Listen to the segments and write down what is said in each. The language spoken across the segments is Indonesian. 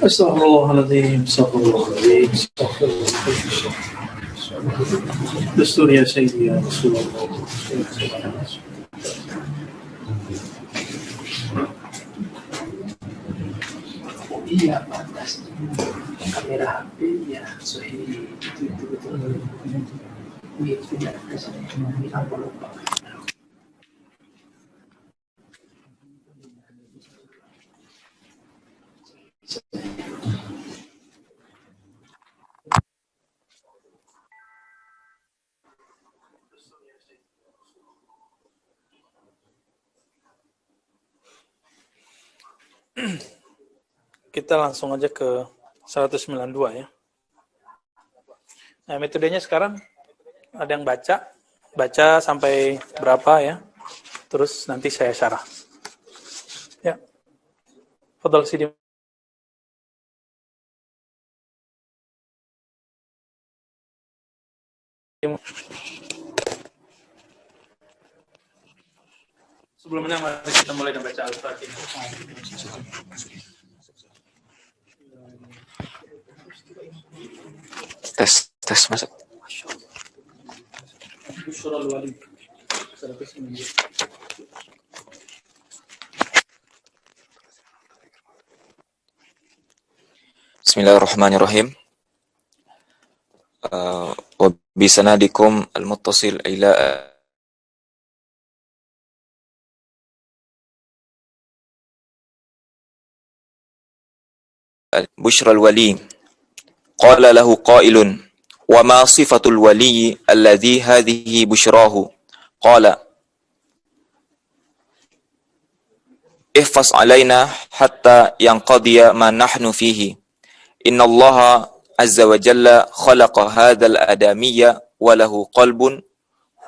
Astagfirullahaladzim, astagfirullahaladzim, astagfirullahaladzim. Dastur ya Sayyidi ya Rasulullah. Iya, pantas. Kamera HP ya, Sohi itu betul. Ini tidak kesana, ini apa lupa. Kita langsung aja ke 192 ya. Nah, metodenya sekarang ada yang baca sampai berapa ya. Terus nanti saya syarah. Ya. Fadhal Sidi. Sebelumnya mari kita mulai membaca Al-Fatihah. Tes masuk. Bismillahirrahmanirrahim. Wa bisanadikum al-muttasil ila Bushra al-wali. Qala lahu qailun wa ma sifatul wali alladhi hadhihi bushrahu. Qala ihfaz alaina hatta yanqadiya ma nahnu fihi. Inna Allaha azza wa jalla khalaqa hadzal adamiyya wa lahu qalbun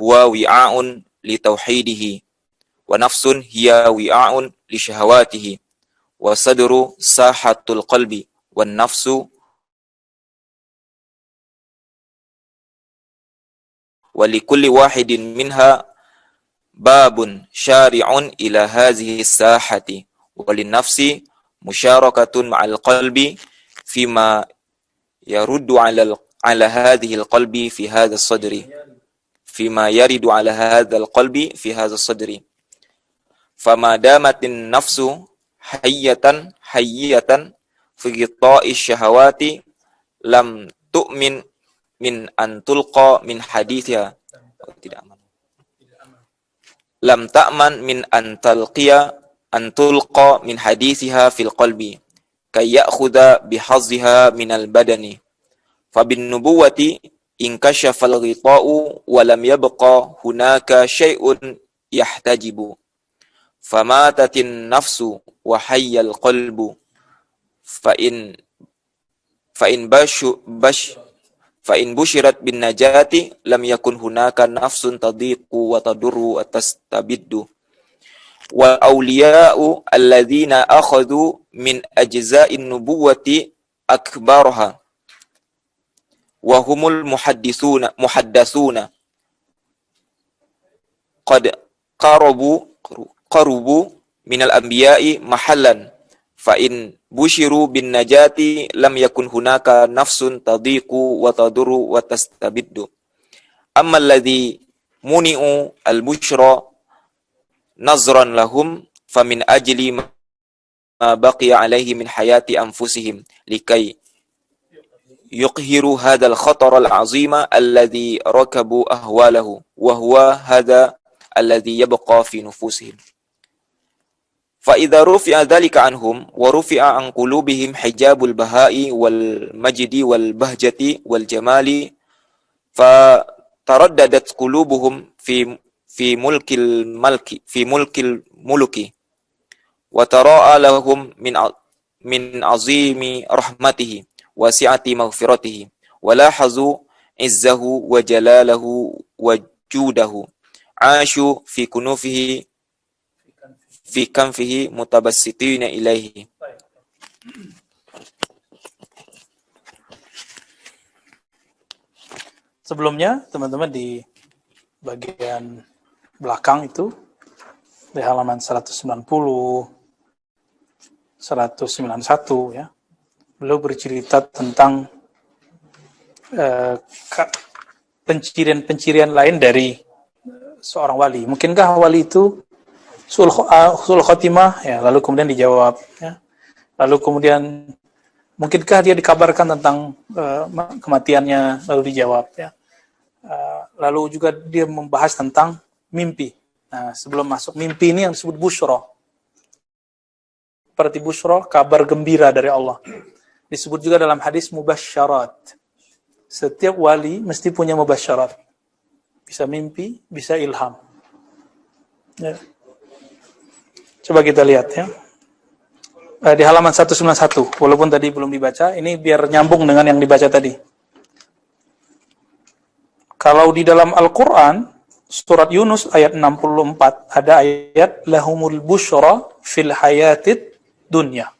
huwa wi'a'un li tauhidihi wa nafsun hiya wi'a'un li syahawatihi wa sadru sahatul qalbi wan nafsu wa likulli wahidin minha babun syari'un ila hadhihi sahati wa lin nafsi musyarakatun ma'al qalbi fima yaruddu ala hadhihi alqalbi fi hadha as-sadri fima yaridu ala hadha alqalbi fi hadha as-sadri fama damatin nafsu hayyatan fi ghita'i syahawati lam tu'min min an tulqa min hadithiha tidak aman lam ta'man min an tulqa min hadithiha fil qalbi kay ya'khudha bihazziha min al badani fa bin nubuwati in kashafa al ghita'u wa lam yabqa hunaka syai'un yahtajibu famatatin nafsu wa hayyal qalbu fa in bushirat bin najati lam yakun hunaka nafsun tadiqu wa tadurru wa tastabiddu wal awliya'u alladhina akhadhu min ajza'in nubuwati akbaraha wa humul muhaddathuna qad qarubu minal anbiya'i mahallan fa in bushiru bin najati lam yakun hunaka nafsun tadiqu wa tadurru wa tastabiddu amma alladhi muni'u al-bushra nazran lahum famin ajli ma baqiya alaihi min hayati anfusihim likai yuqhiru hadzal khatar al-azima alladhi rakabu ahwalahu wa huwa hadha alladhi yabqa fi nufusihim fa idza rufi'a dzalika anhum wa rufi'a an qulubihim hijabul bahai wal majdi wal bahjati wal jamali fa taraddadat qulubuhum fi mulkil muluki wa tara'a lahum min azimi rahmatihi wa si'ati maghfiratihi wa lahazu izzahu wa jalalahu wa judahu ashu fi kunufihi fi kanfihi mutabassitina ilaihi. Sebelumnya teman-teman di bagian belakang itu di halaman 190 191 ya. Beliau bercerita tentang pencirian-pencirian lain dari seorang wali. Mungkinkah wali itu sul khotimah? Ya, lalu kemudian dijawab. Ya. Lalu kemudian mungkinkah dia dikabarkan tentang kematiannya? Lalu dijawab. Ya. Lalu juga dia membahas tentang mimpi. Nah, sebelum masuk mimpi ini yang disebut busyra. Seperti busyra, kabar gembira dari Allah. Disebut juga dalam hadis mubasyarat. Setiap wali mesti punya mubasyarat. Bisa mimpi, bisa ilham. Ya. Coba kita lihat ya. Di halaman 191, walaupun tadi belum dibaca, ini biar nyambung dengan yang dibaca tadi. Kalau di dalam Al-Quran, surat Yunus ayat 64, ada ayat lahumul busyra fil hayatid dunya.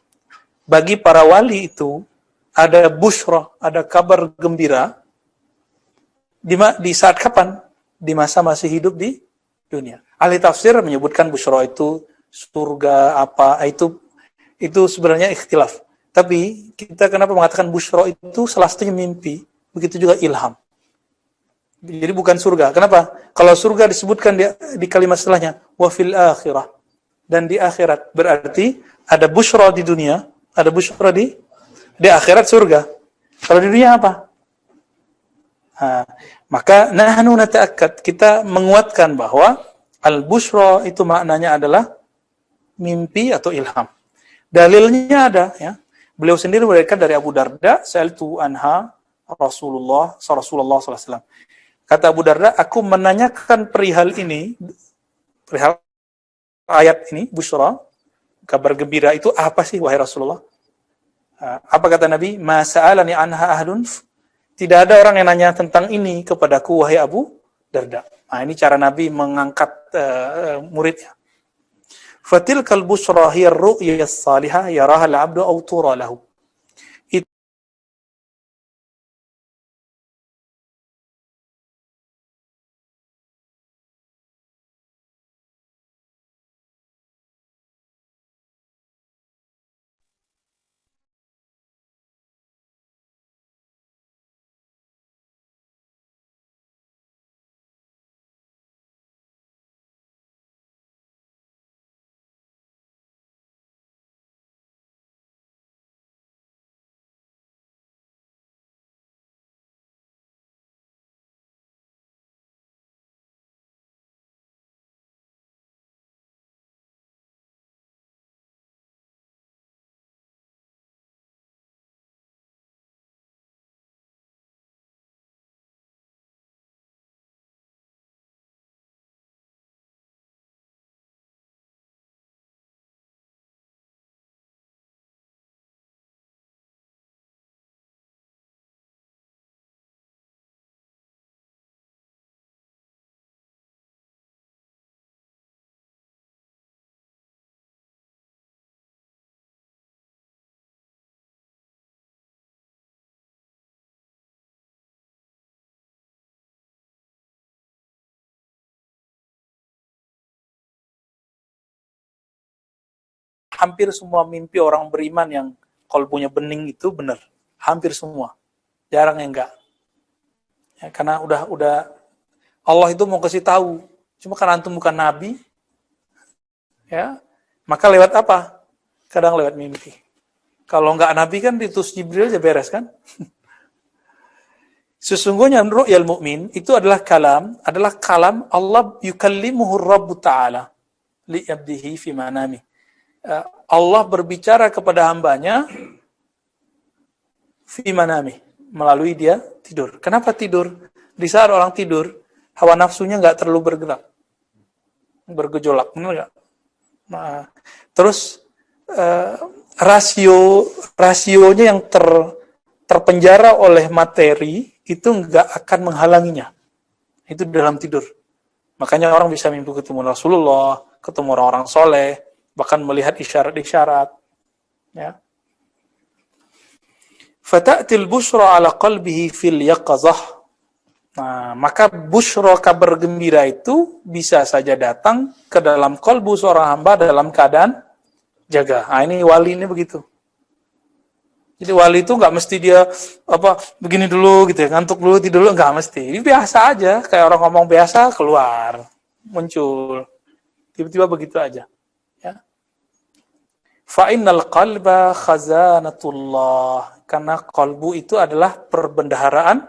Bagi para wali itu ada busyra, ada kabar gembira di saat kapan? Di masa masih hidup di dunia. Ahli tafsir menyebutkan busyra itu surga apa, itu sebenarnya ikhtilaf. Tapi kita kenapa mengatakan busyra itu salah satunya mimpi, begitu juga ilham. Jadi bukan surga. Kenapa? Kalau surga disebutkan di kalimat setelahnya wa fil akhirah, dan di akhirat, berarti ada busyra di dunia, ada busyra di akhirat surga. Kalau di dunia apa? Maka nahnu nata'akkad, kita menguatkan bahwa al-busyra itu maknanya adalah mimpi atau ilham. Dalilnya ada ya. Beliau sendiri berikan dari Abu Darda, sa'altu anha Rasulullah sallallahu alaihi wasallam. Kata Abu Darda, aku menanyakan perihal ayat ini, busyra, kabar gembira itu apa sih wahai Rasulullah? Apa kata Nabi? Ma sa'alani anha ahlun. Tidak ada orang yang nanya tentang ini kepadaku wahai Abu Darda. Nah, ini cara Nabi mengangkat muridnya. Fatilkal busyra hiya ar-ru'ya as-salihah yaraha al-'abdu aw tura lahu. Hampir semua mimpi orang beriman yang qalbunya bening itu benar. Hampir semua. Jarang yang enggak. Ya, karena udah Allah itu mau kasih tahu. Cuma karena antum bukan nabi, ya, maka lewat apa? Kadang lewat mimpi. Kalau enggak nabi kan diutus Jibril aja beres kan? Sesungguhnya ru'yal mu'min itu adalah kalam Allah yukallimuhu Rabbu ta'ala li'abdihi fi manami. Allah berbicara kepada hambanya fi manami, melalui dia tidur. Kenapa tidur? Di saat orang tidur, hawa nafsunya nggak terlalu bergejolak, benar nggak? Nah, terus rasionya yang terpenjara oleh materi itu nggak akan menghalanginya. Itu dalam tidur. Makanya orang bisa mimpi ketemu Rasulullah, ketemu orang-orang soleh, bahkan melihat isyarat-isyarat. Ya. Fata'til busyra ala qalbihi fil yaqazah. Nah, maka busyra, kabar gembira itu bisa saja datang ke dalam qalbu seorang hamba dalam keadaan jaga. Nah, ini wali ini begitu. Jadi wali itu nggak mesti dia begini dulu gitu ya, ngantuk dulu, tidur dulu, nggak mesti. Ini biasa aja, kayak orang ngomong biasa keluar, muncul. Tiba-tiba begitu aja. Ya. Fa innal qalba khazanatullah. Karena kalbu itu adalah perbendaharaan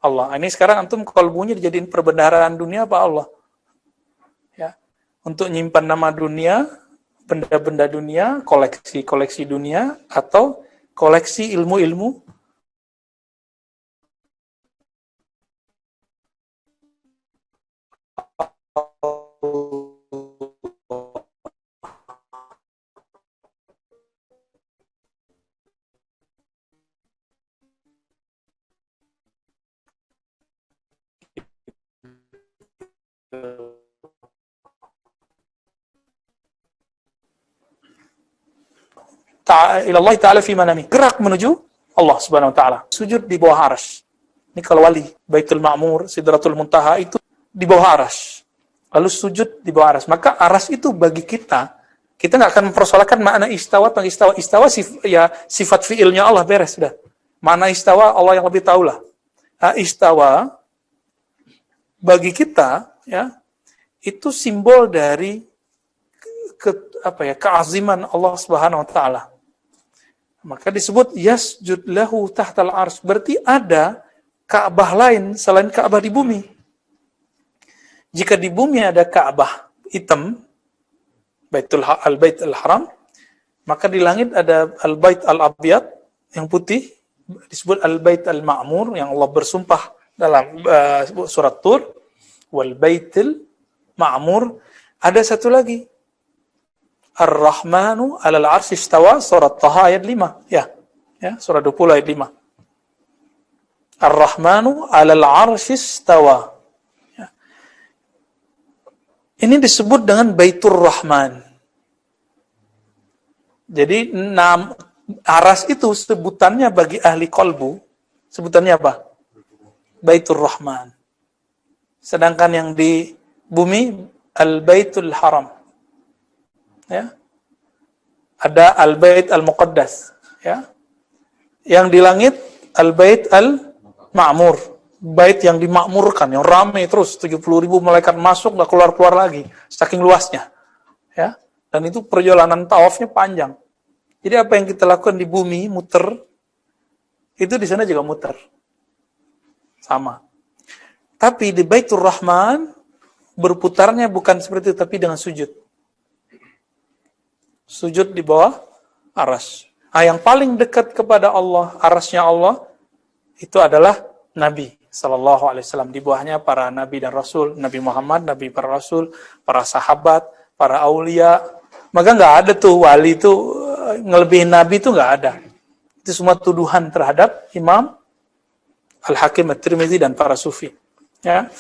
Allah. Ini sekarang antum kalbunya dijadiin perbendaharaan dunia apa Allah? Ya. Untuk nyimpan nama dunia, benda-benda dunia, koleksi-koleksi dunia, atau koleksi ilmu-ilmu ilallah ta'ala fi manami. Gerak menuju Allah subhanahu wa ta'ala. Sujud di bawah arsy. Ini kalau wali. Baitul Ma'mur, Sidratul Muntaha itu di bawah arsy. Lalu sujud di bawah arsy. Maka arsy itu bagi kita nggak akan mempersoalkan makna istawa atau istawa. Istawa sifat fiilnya Allah, beres sudah. Makna istawa Allah yang lebih tahu lah. Nah, istawa bagi kita ya itu simbol dari keaziman Allah Subhanahu wa taala. Maka disebut yasjud lahu tahtal arsy. Berarti ada Ka'bah lain selain Ka'bah di bumi. Jika di bumi ada Ka'bah hitam, Al-Bait Al-Haram, maka di langit ada Al-Bait Al-Abyad yang putih, disebut Al-Bait Al-Ma'mur yang Allah bersumpah dalam surat Tur, wal Baitil Ma'mur. Ada satu lagi, Ar-Rahmanu 'alal 'arsy istawa, surat Taha ayat 5. Ya, surah 20 ayat 5. Ar-Rahmanu 'alal 'arsy istawa. Ya. Ini disebut dengan Baitur Rahman. Jadi aras itu sebutannya bagi ahli qalbu, sebutannya apa? Baitur Rahman. Sedangkan yang di bumi Al-Baitul Haram. Ya. Ada Al-Bait Al-Muqaddas, ya. Yang di langit Al-Bait Al-Ma'mur, bait yang dimakmurkan, yang ramai terus 70.000 malaikat masuk enggak keluar-keluar lagi, saking luasnya. Ya. Dan itu perjalanan tawafnya panjang. Jadi apa yang kita lakukan di bumi muter, itu di sana juga muter. Sama. Tapi di Baitur Rahman berputarnya bukan seperti itu, tapi dengan sujud. Sujud di bawah aras. Yang paling dekat kepada Allah, arasnya Allah, itu adalah Nabi Sallallahu Alaihi Wasallam. Di bawahnya para Nabi dan Rasul, Nabi Muhammad, Nabi para Rasul, para sahabat, para aulia. Maka nggak ada tuh wali itu ngelebihin Nabi itu nggak ada. Itu semua tuduhan terhadap Imam Al-Hakim At-Tirmidzi dan para sufi. Ya.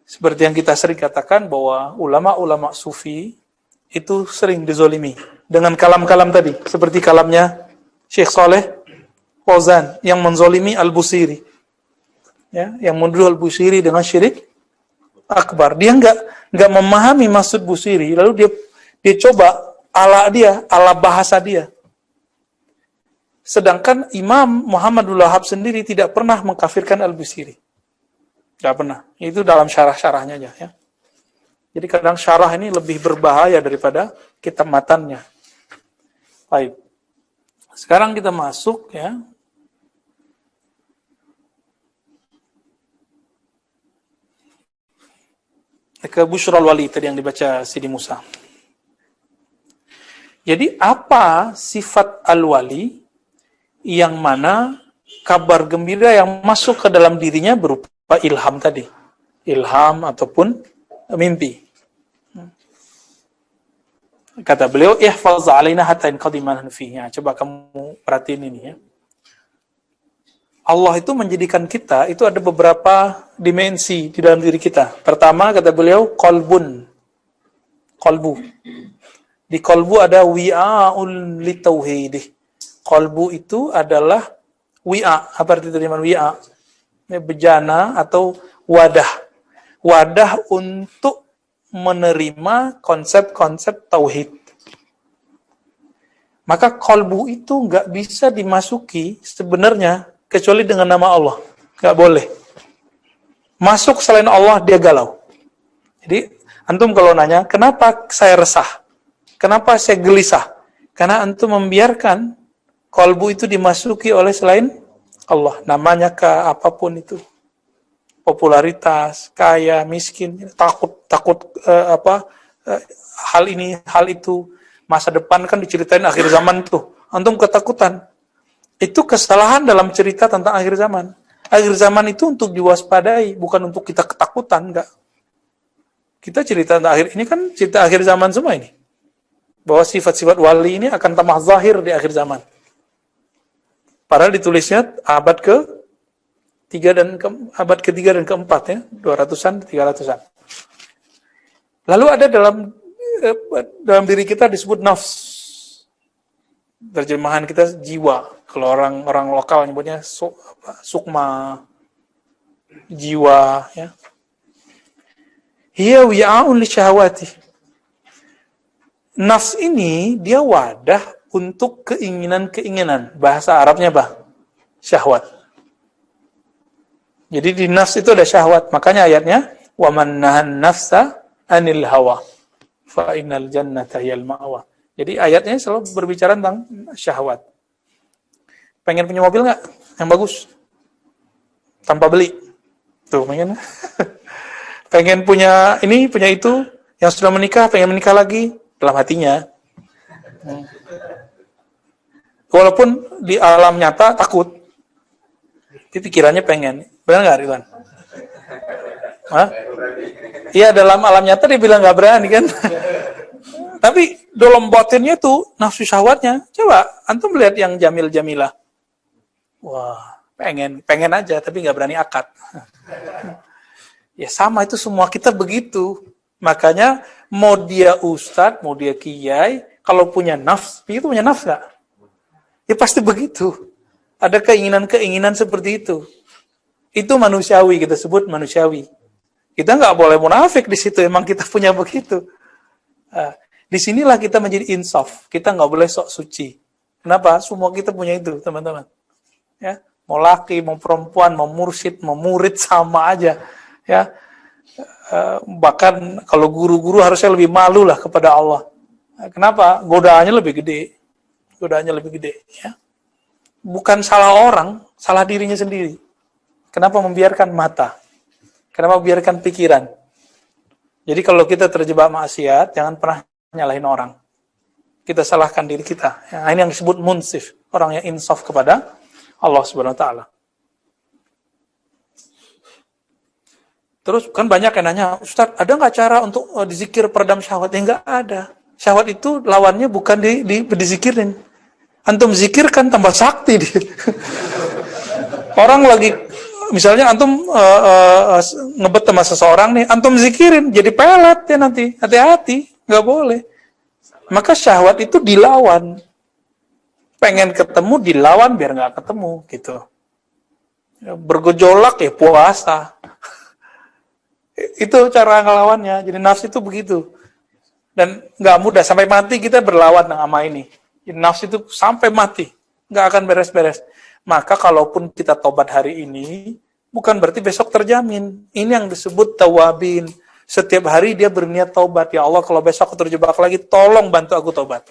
Seperti yang kita sering katakan bahwa ulama-ulama sufi itu sering dizolimi dengan kalam-kalam tadi, seperti kalamnya Syekh Saleh Fauzan yang menzolimi Al-Busiri, ya, yang menuduh Al-Busiri dengan syirik akbar. Dia nggak memahami maksud Busiri, lalu dia coba ala bahasa dia. Sedangkan Imam Muhammadul Wahhab sendiri tidak pernah mengkafirkan Al-Busiri, tidak pernah. Itu dalam syarah-syarahnya aja, ya. Jadi kadang syarah ini lebih berbahaya daripada kitab matannya. Baik. Sekarang kita masuk ya. Ke Busyral Wali tadi yang dibaca Sidi Musa. Jadi apa sifat al-wali yang mana kabar gembira yang masuk ke dalam dirinya berupa ilham tadi. Ilham ataupun mimpi. Kata beliau, ihfaz alaina hatta inqadiman fihi. Coba kamu perhatiin ini ya. Allah itu menjadikan kita, itu ada beberapa dimensi di dalam diri kita. Pertama, kata beliau, qalbun. Qalbu. Di qalbu ada wi'a'ul litauhidih. Qalbu itu adalah wi'a. Apa arti terjemahan wi'a? Bejana atau wadah. Wadah untuk menerima konsep-konsep tauhid. Maka kolbu itu nggak bisa dimasuki sebenarnya kecuali dengan nama Allah. Nggak boleh. Masuk selain Allah, dia galau. Jadi, antum kalau nanya, kenapa saya resah? Kenapa saya gelisah? Karena antum membiarkan kolbu itu dimasuki oleh selain Allah. Namanya ke apapun itu. Popularitas, kaya, miskin, takut hal ini, hal itu. Masa depan kan diceritain akhir zaman tuh. Antum ketakutan. Itu kesalahan dalam cerita tentang akhir zaman. Akhir zaman itu untuk diwaspadai, bukan untuk kita ketakutan, enggak. Kita cerita tentang akhir, ini kan cerita akhir zaman semua ini. Bahwa sifat-sifat wali ini akan tamah zahir di akhir zaman. Padahal ditulisnya abad ke-3 dan ke-4 ya, 200-an, 300-an. Lalu ada dalam diri kita disebut nafs. Terjemahan kita jiwa. Kalau orang lokal nyebutnya sukma, jiwa, ya. Hiya wi'a'un li syahawati. Nafs ini dia wadah untuk keinginan-keinginan. Bahasa Arabnya apa? Syahwat. Jadi di nafs itu ada syahwat. Makanya ayatnya wa man nahan nafsa anil hawa fa innal jannata hiyal ma'wa. Jadi ayatnya selalu berbicara tentang syahwat. Pengen punya mobil nggak? Yang bagus. Tanpa beli. Tuh, pengen. Pengen punya ini, punya itu. Yang sudah menikah, pengen menikah lagi. Dalam hatinya. Walaupun di alam nyata takut. Di pikirannya pengen. Benar nggak, Ridwan? Hah? Iya, dalam alam nyata dia bilang nggak berani kan. Tapi dalam batinnya tuh nafsu syahwatnya. Coba antum lihat yang jamil-jamilah. Wah, pengen aja tapi nggak berani akad. Ya sama, itu semua kita begitu. Makanya mau dia ustadz, mau dia kiai, kalau punya nafs, itu punya nafs nggak? Ya pasti begitu. Ada keinginan-keinginan seperti itu. Itu manusiawi, kita sebut manusiawi. Kita nggak boleh munafik di situ, emang kita punya begitu. Disinilah kita menjadi insaf. Kita nggak boleh sok suci. Kenapa? Semua kita punya itu, teman-teman. Ya, mau laki, mau perempuan, mau mursyid, mau murid sama aja. Ya, bahkan kalau guru-guru harusnya lebih malu lah kepada Allah. Kenapa? Godaannya lebih gede. Godaannya lebih gede. Ya, bukan salah orang, salah dirinya sendiri. Kenapa membiarkan mata? Kenapa membiarkan pikiran? Jadi kalau kita terjebak maksiat, jangan pernah nyalahin orang. Kita salahkan diri kita. Ya, ini yang disebut munsif, orang yang insaf kepada Allah Subhanahu wa taala. Terus kan banyak yang nanya, Ustaz, ada nggak cara untuk dizikir peredam syahwat? Ya nggak ada. Syahwat itu lawannya bukan dizikirin. Antum zikirkan tambah sakti dia. Orang lagi, misalnya antum ngebet sama seseorang nih, antum zikirin, jadi pelet ya nanti. Hati-hati, nggak boleh. Maka syahwat itu dilawan. Pengen ketemu, dilawan biar nggak ketemu, gitu. Bergejolak ya puasa. Itu cara ngelawannya. Jadi nafsu itu begitu. Dan nggak mudah, sampai mati kita berlawan sama ini. Jadi nafsu itu sampai mati, nggak akan beres-beres. Maka kalaupun kita tobat hari ini, bukan berarti besok terjamin. Ini yang disebut tawabin. Setiap hari dia berniat tobat. Ya Allah, kalau besok aku terjebak lagi, tolong bantu aku tobat.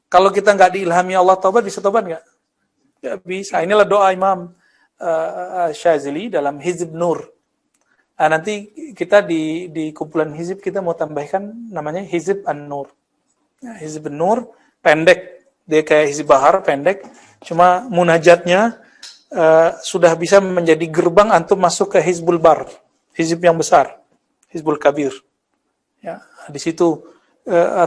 Kalau kita nggak diilhami Allah tobat, bisa tobat nggak? Ya bisa. Inilah doa Imam Syazili dalam Hizb Nur. Nanti kita di kumpulan Hizb kita mau tambahkan namanya Hizb An-Nur. Nah, Hizb An-Nur pendek. Dia kayak Hizb Bahar pendek. Cuma munajatnya sudah bisa menjadi gerbang antum masuk ke Hizbul Bar. Hizb yang besar. Hizbul Kabir. Ya, di situ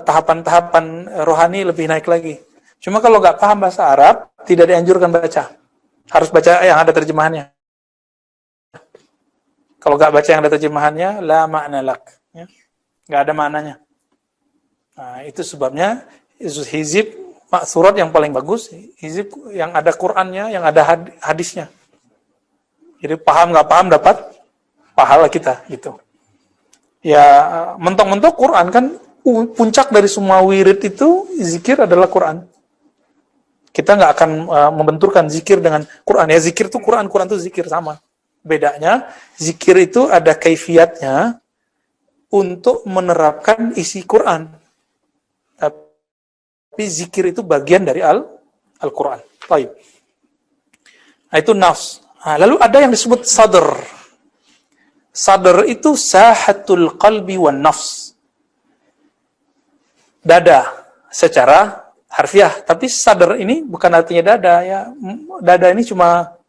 tahapan-tahapan rohani lebih naik lagi. Cuma kalau nggak paham bahasa Arab, tidak dianjurkan baca. Harus baca yang ada terjemahannya. Kalau nggak baca yang ada terjemahannya, la ma'na lak. Ya. Nggak ada maknanya. Nah, itu sebabnya hizib surat yang paling bagus, hizib yang ada Qur'annya, yang ada hadisnya. Jadi paham nggak paham dapat pahala kita gitu. Ya mentok-mentok Quran kan puncak dari semua wirid itu zikir adalah Quran. Kita nggak akan membenturkan zikir dengan Quran. Ya zikir itu Quran, Quran itu zikir sama. Bedanya, zikir itu ada kaifiatnya untuk menerapkan isi Quran. Tapi zikir itu bagian dari Al-Quran. Baik. Nah, itu nafs. Nah, lalu ada yang disebut sadr. Sadr itu sahatul qalbi wan nafs. Dada secara harfiah, tapi sadr ini bukan artinya dada ya. Dada ini cuma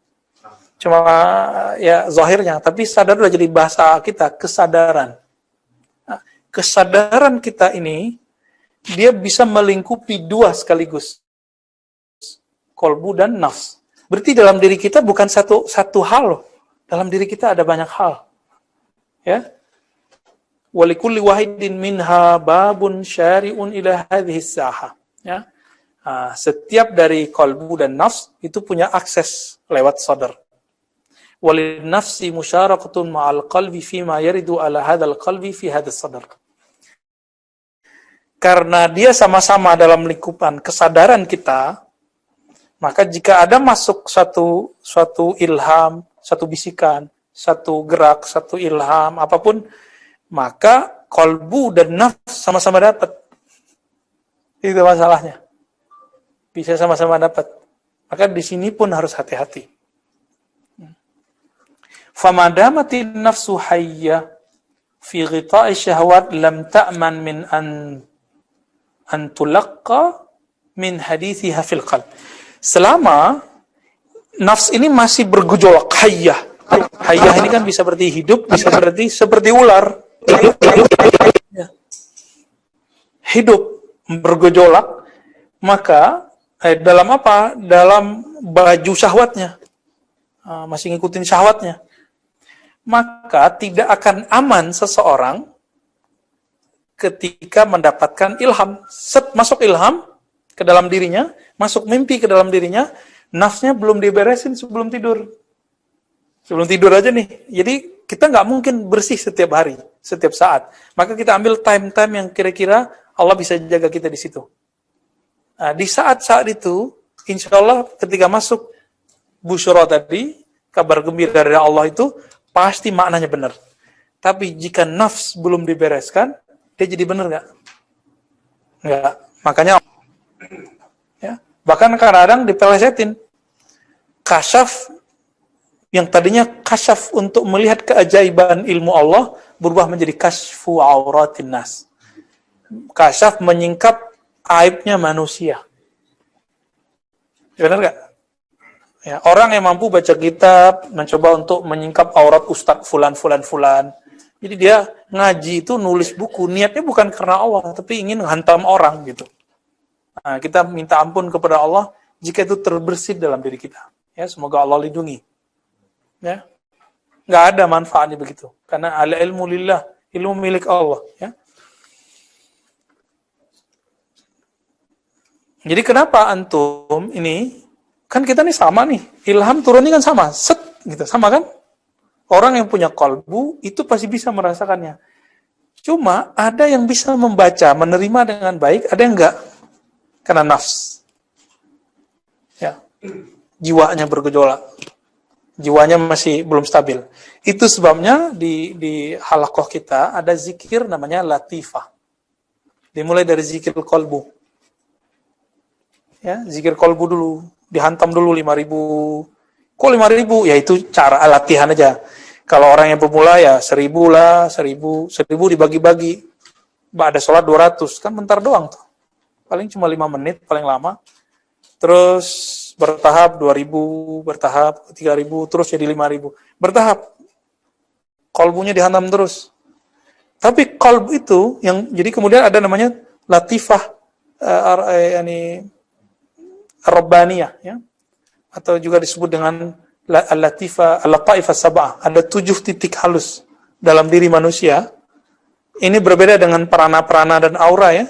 ya zahirnya, tapi sadar udah jadi bahasa kita, kesadaran. Nah, kesadaran kita ini dia bisa melingkupi dua sekaligus. Kolbu dan nafs. Berarti dalam diri kita bukan satu hal loh. Dalam diri kita ada banyak hal. Ya. Walikulli wahidin minha babun syari'un ila hadhihi saha. Ya. Nah, setiap dari kolbu dan nafs itu punya akses lewat sadar. Walin nafsi musyarakatun ma'al qalbi fima yaridu ala hadzal qalbi fi hadzal sadar. Karena dia sama-sama dalam lingkupan kesadaran kita, maka jika ada masuk suatu ilham, satu bisikan, satu gerak, satu ilham, apapun, maka kolbu dan nafs sama-sama dapat. Itu masalahnya. Bisa sama-sama dapat. Maka di sini pun harus hati-hati. Famadamatin nafsu hayya fi ghita'i syahwat lam ta'man min an tulaqqa min hadithiha fil qalb. Selama nafs ini masih bergejolak, hayyah. Hayyah ini kan bisa berarti hidup, bisa berarti seperti ular. Hidup bergejolak, maka dalam apa? Dalam baju syahwatnya. Masih ngikutin syahwatnya. Maka tidak akan aman seseorang ketika mendapatkan ilham. Masuk ilham ke dalam dirinya, masuk mimpi ke dalam dirinya, nafsnya belum diberesin sebelum tidur. Sebelum tidur aja nih. Jadi kita nggak mungkin bersih setiap hari, setiap saat. Maka kita ambil time-time yang kira-kira Allah bisa jaga kita di situ. Nah, di saat-saat itu, insya Allah ketika masuk busyra tadi, kabar gembira dari Allah itu, pasti maknanya benar. Tapi jika nafs belum dibereskan, dia jadi benar nggak? Nggak. Makanya, ya, bahkan kadang-kadang dipelesetin. Kasyaf, yang tadinya kasyaf untuk melihat keajaiban ilmu Allah, berubah menjadi kasyfu auratin nas. Kasyaf menyingkap aibnya manusia. Benar nggak? Ya, orang yang mampu baca kitab, mencoba untuk menyingkap aurat ustadz fulan. Jadi dia ngaji itu nulis buku, niatnya bukan karena Allah, tapi ingin menghantam orang gitu. Nah, kita minta ampun kepada Allah jika itu terbersit dalam diri kita. Ya, semoga Allah lindungi. Ya, nggak ada manfaatnya begitu, karena al-ilmu lillah, ilmu milik Allah. Ya. Jadi kenapa antum ini? Kan kita nih sama nih, ilham turun ini kan sama, set gitu, sama kan? Orang yang punya kolbu itu pasti bisa merasakannya. Cuma ada yang bisa membaca, menerima dengan baik, ada yang enggak, karena nafs. Ya, jiwanya bergejolak, jiwanya masih belum stabil. Itu sebabnya di halaqah kita ada zikir namanya latifah. Dimulai dari zikir kolbu. Ya, zikir kolbu dulu. Dihantam dulu 5.000. Kok 5.000? Ya itu cara latihan aja. Kalau orang yang pemula ya 1.000 lah, 1.000 dibagi-bagi. Ada sholat 200, kan bentar doang tuh. Paling cuma 5 menit, paling lama. Terus bertahap 2.000, bertahap 3.000, terus jadi 5.000. Bertahap. Kolbunya dihantam terus. Tapi kolbu itu, yang jadi kemudian ada namanya latifah, Rabbaniyah, ya, atau juga disebut dengan al-latifah, al-lataifah sab'ah. Ada 7 titik halus dalam diri manusia. Ini berbeda dengan prana-prana dan aura, ya.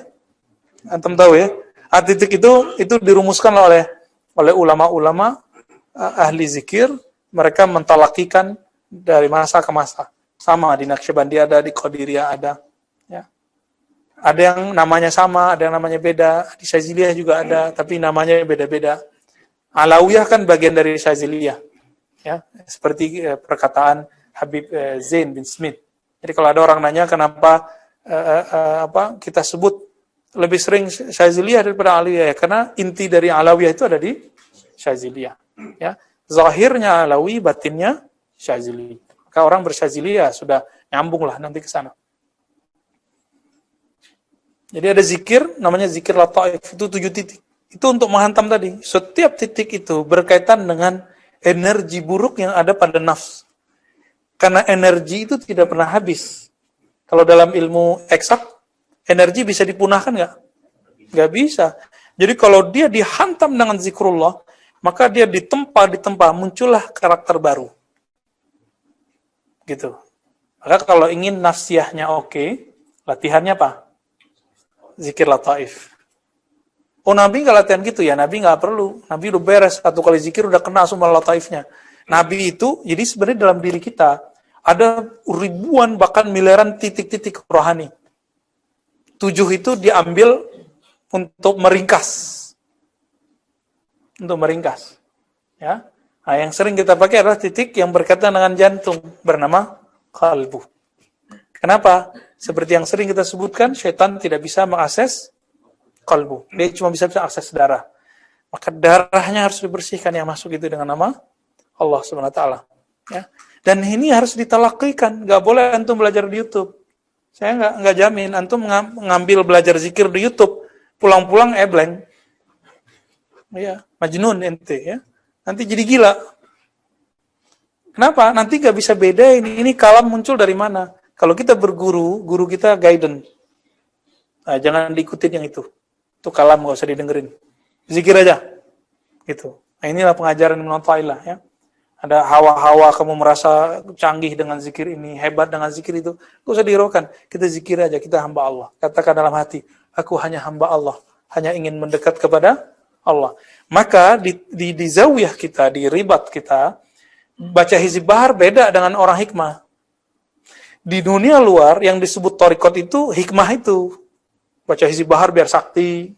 Antum tahu ya. Titik itu dirumuskan oleh ulama-ulama ahli zikir. Mereka mentalakikan dari masa ke masa. Sama di Naqsyabandi ada, di Qadiriyah ada. Ya. Ada yang namanya sama, ada yang namanya beda. Di Syaziliyah juga ada, tapi namanya beda-beda. Alawiyah kan bagian dari Syaziliyah. Ya, seperti perkataan Habib Zain bin Smith. Jadi kalau ada orang nanya kenapa kita sebut lebih sering Syaziliyah daripada Alawiyah, ya, karena inti dari Alawiyah itu ada di Syaziliyah. Ya, zahirnya Alawi, batinnya Syazili. Maka orang bersyaziliyah sudah nyambung lah nanti ke sana. Jadi ada zikir, namanya zikir lataif, itu 7 titik. Itu untuk menghantam tadi. Setiap titik itu berkaitan dengan energi buruk yang ada pada nafs. Karena energi itu tidak pernah habis. Kalau dalam ilmu eksak, energi bisa dipunahkan nggak? Nggak bisa. Jadi kalau dia dihantam dengan zikrullah, maka dia ditempa, muncullah karakter baru. Gitu. Maka kalau ingin nafsiyahnya oke, latihannya apa? Zikir lataif. Oh, Nabi nggak latihan gitu ya? Nabi nggak perlu. Nabi udah beres, 1 kali zikir udah kena semua lataifnya. Nabi itu, jadi sebenarnya dalam diri kita, ada ribuan bahkan miliaran titik-titik rohani. 7 itu diambil untuk meringkas. Untuk meringkas. Ya. Nah, yang sering kita pakai adalah titik yang berkaitan dengan jantung, bernama qalbu. Kenapa? Seperti yang sering kita sebutkan, syaitan tidak bisa mengakses qalbu. Dia cuma bisa akses darah. Maka darahnya harus dibersihkan, yang masuk itu dengan nama Allah Subhanahu wa taala. Ya. Dan ini harus ditalakikan, nggak boleh antum belajar di YouTube. Saya nggak jamin antum ngambil belajar zikir di YouTube, pulang-pulang blank. Ya, majnun ente ya. Nanti jadi gila. Kenapa? Nanti nggak bisa bedain ini kalam muncul dari mana. Kalau kita berguru, guru kita guidance. Nah, jangan diikutin yang itu. Itu kalam, nggak usah didengerin. Zikir aja. Gitu. Nah, inilah pengajaran Imam Fa'ilah ya. Ada hawa-hawa kamu merasa canggih dengan zikir ini, hebat dengan zikir itu. Nggak usah dihiraukan. Kita zikir aja, kita hamba Allah. Katakan dalam hati, aku hanya hamba Allah. Hanya ingin mendekat kepada Allah. Maka di zawiyah kita, di ribat kita, baca Hizib Bahar beda dengan orang hikmah. Di dunia luar yang disebut thariqat itu hikmah itu. Baca Hizib Bahar biar sakti.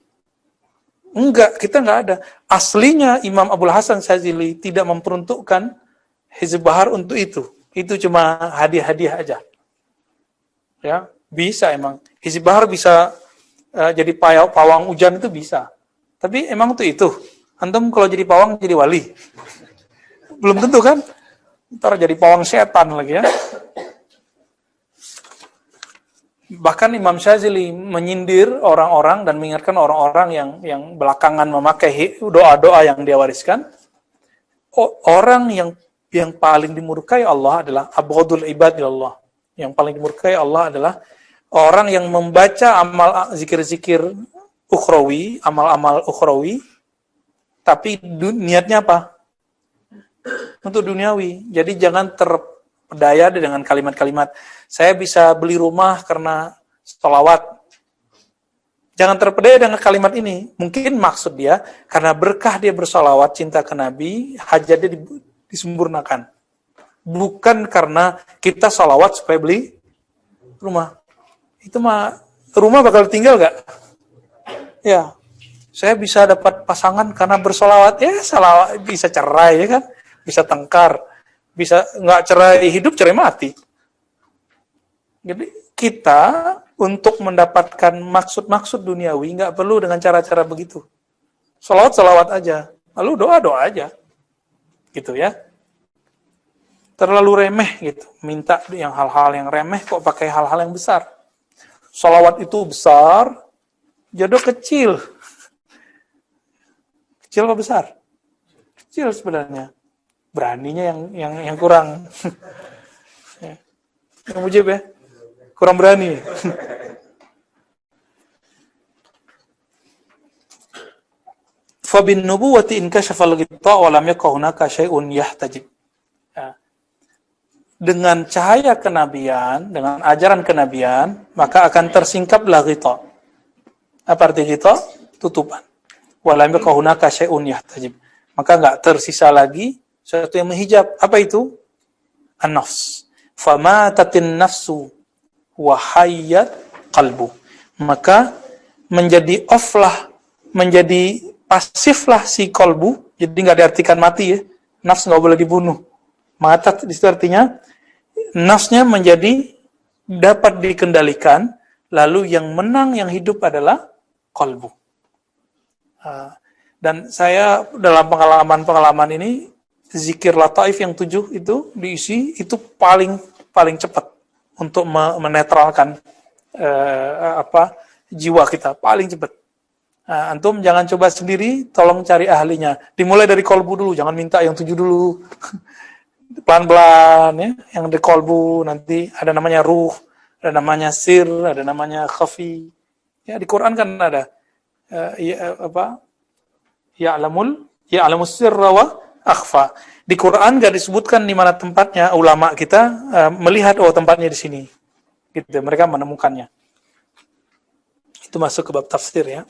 Enggak, kita enggak ada. Aslinya Imam Abul Hasan Syazili tidak memperuntukkan Hizib Bahar untuk itu. Itu cuma hadiah-hadiah aja. Ya, bisa emang. Hizib Bahar bisa jadi pawang hujan itu bisa. Tapi emang itu. Antum kalau jadi pawang jadi wali. Belum tentu kan? Ntar jadi pawang setan lagi ya. Bahkan Imam Syazili menyindir orang-orang dan mengingatkan orang-orang yang belakangan memakai doa-doa yang dia wariskan. Orang yang paling dimurkai Allah adalah abghadul ibad ilallah. Yang paling dimurkai Allah adalah orang yang membaca amal zikir-zikir ukhrawi, amal-amal ukhrawi, tapi niatnya apa? Untuk duniawi. Jadi jangan terpedaya dengan kalimat-kalimat saya bisa beli rumah karena sholawat. Jangan terpedaya dengan kalimat ini. Mungkin maksud dia, karena berkah dia bersolawat, cinta ke Nabi, hajatnya disempurnakan. Bukan karena kita sholawat supaya beli rumah. Itu mah, rumah bakal tinggal gak? Ya, saya bisa dapat pasangan karena bersolawat. Ya, salawat, bisa cerai, ya kan? Bisa tengkar. Bisa nggak cerai hidup, cerai mati. Jadi kita untuk mendapatkan maksud-maksud duniawi nggak perlu dengan cara-cara begitu. Salawat aja, lalu doa aja, gitu ya. Terlalu remeh gitu, minta yang hal-hal yang remeh kok pakai hal-hal yang besar. Salawat itu besar, jodoh kecil. Kecil apa besar? Kecil sebenarnya. Beraninya yang kurang. Yang mujib ya. Kurang berani. Fa bin nubuwati in kashafa al-ghita wa lam yakun hunaka syai'un yahtajib. Dengan cahaya kenabian, dengan ajaran kenabian, maka akan tersingkaplah ghita. Apa arti ghita? Tutupan. Wa lam yakun hunaka syai'un yahtajib. Maka enggak tersisa lagi sesuatu yang menghijab. Apa itu? An-nafs. Famatatin nafsu wahayyat qalbu. maka menjadi off lah, menjadi pasif lah si kolbu, jadi nggak diartikan mati ya, nafs nggak boleh dibunuh. Mata di situ artinya nafsnya menjadi dapat dikendalikan, lalu yang menang, yang hidup adalah kolbu. Dan saya dalam pengalaman ini, zikir lataif yang 7 itu diisi, itu paling cepat untuk menetralkan jiwa kita, paling cepat. Antum jangan coba sendiri, tolong cari ahlinya. Dimulai dari kolbu dulu, jangan minta yang 7 dulu. Pelan-pelan ya, yang di kolbu, nanti ada namanya ruh, ada namanya sir, ada namanya khafi. Ya, di Quran kan ada ya'lamus sirra wa akhfa. Di Quran enggak disebutkan di mana tempatnya, ulama kita melihat tempatnya di sini. Gitu, mereka menemukannya. Itu masuk ke bab tafsir ya.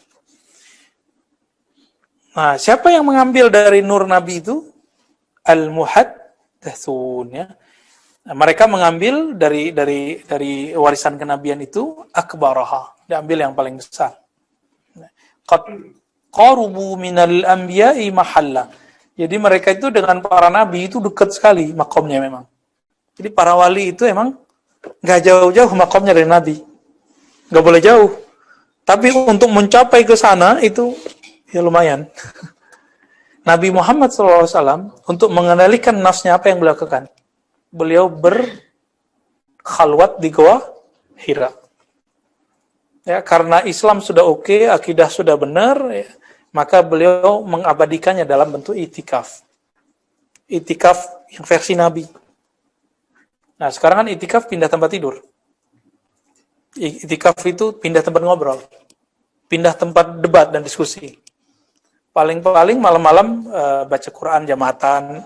Nah, siapa yang mengambil dari nur Nabi itu? Al-muhadditsun ya. Nah, mereka mengambil dari warisan kenabian itu akbaraha, diambil yang paling besar. Qad qarubu minal anbiya'i mahalla. Jadi mereka itu dengan para nabi itu dekat sekali makomnya memang. Jadi para wali itu emang nggak jauh-jauh makomnya dari nabi, nggak boleh jauh. Tapi untuk mencapai ke sana itu ya lumayan. Nabi Muhammad SAW untuk mengendalikan nafsnya apa yang beliau lakukan? Beliau berkhalwat di Gua Hira. Ya, karena Islam sudah oke, akidah sudah benar, ya, maka beliau mengabadikannya dalam bentuk itikaf. Itikaf yang versi Nabi. Nah, sekarang kan itikaf pindah tempat tidur. Itikaf itu pindah tempat ngobrol. Pindah tempat debat dan diskusi. Paling-paling malam-malam baca Quran jamaatan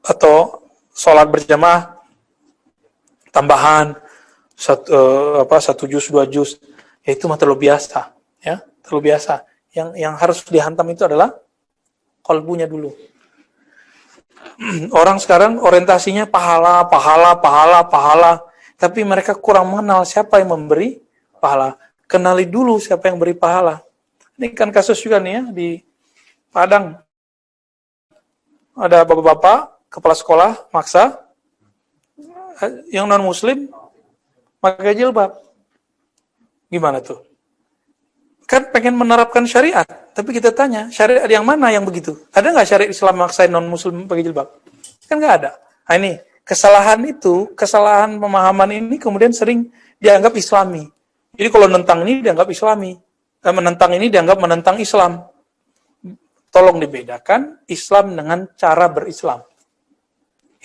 atau sholat berjamaah tambahan 1 juz 2 juz, ya itu mah terlalu biasa ya, terlalu biasa. Yang harus dihantam itu adalah qalbunya dulu. Orang sekarang orientasinya pahala, tapi mereka kurang mengenal siapa yang memberi pahala. Kenali dulu siapa yang beri pahala. Ini kan kasus juga nih ya, di Padang. Ada bapak-bapak, kepala sekolah, maksa, yang non-muslim, pakai jilbab. Gimana tuh? Kan pengen menerapkan syariat, tapi kita tanya, syariat yang mana yang begitu? Ada nggak syariat Islam maksain non-muslim pakai jilbab? Kan nggak ada. Nah ini, kesalahan pemahaman ini kemudian sering dianggap islami. Jadi kalau nentang ini dianggap islami. Menentang ini dianggap menentang Islam. Tolong dibedakan Islam dengan cara berislam.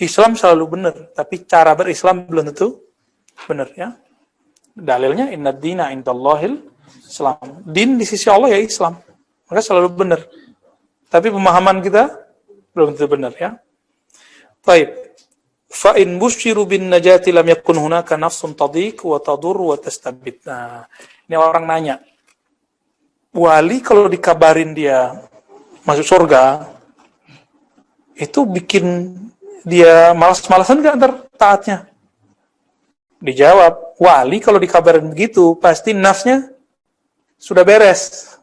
Islam selalu benar, tapi cara berislam belum tentu benar ya. Dalilnya inna dina indallahil Islam. Din di sisi Allah ya Islam. Maka selalu benar. Tapi pemahaman kita belum tentu benar ya. Baik. Fa in busyiru bin najati lam yakun hunaka nafsun tadiq wa tadur wa tastabit. Nah, ini orang nanya. Wali kalau dikabarin dia masuk surga, itu bikin dia malas-malasan nggak ntar taatnya? Dijawab, wali kalau dikabarin begitu, pasti nafsnya sudah beres.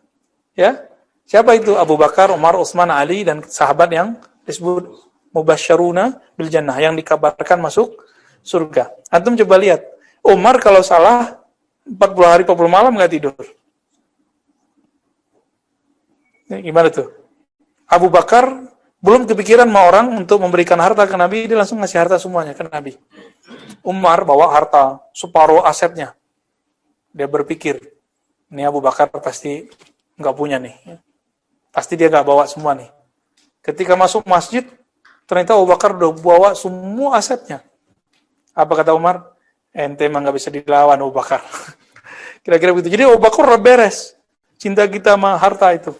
Ya, siapa itu? Abu Bakar, Umar, Utsman, Ali, dan sahabat yang disebut mubasysyaruna bil jannah, yang dikabarkan masuk surga. Antum coba lihat, Umar kalau salah 40 hari 40 malam nggak tidur. Gimana tuh? Abu Bakar belum kepikiran sama orang untuk memberikan harta ke Nabi, dia langsung ngasih harta semuanya ke Nabi. Umar bawa harta separuh asetnya. Dia berpikir, ini Abu Bakar pasti nggak punya nih. Pasti dia nggak bawa semua nih. Ketika masuk masjid, ternyata Abu Bakar udah bawa semua asetnya. Apa kata Umar? Ente emang nggak bisa dilawan Abu Bakar. Kira-kira begitu. Jadi Abu Bakar udah beres. Cinta kita sama harta itu.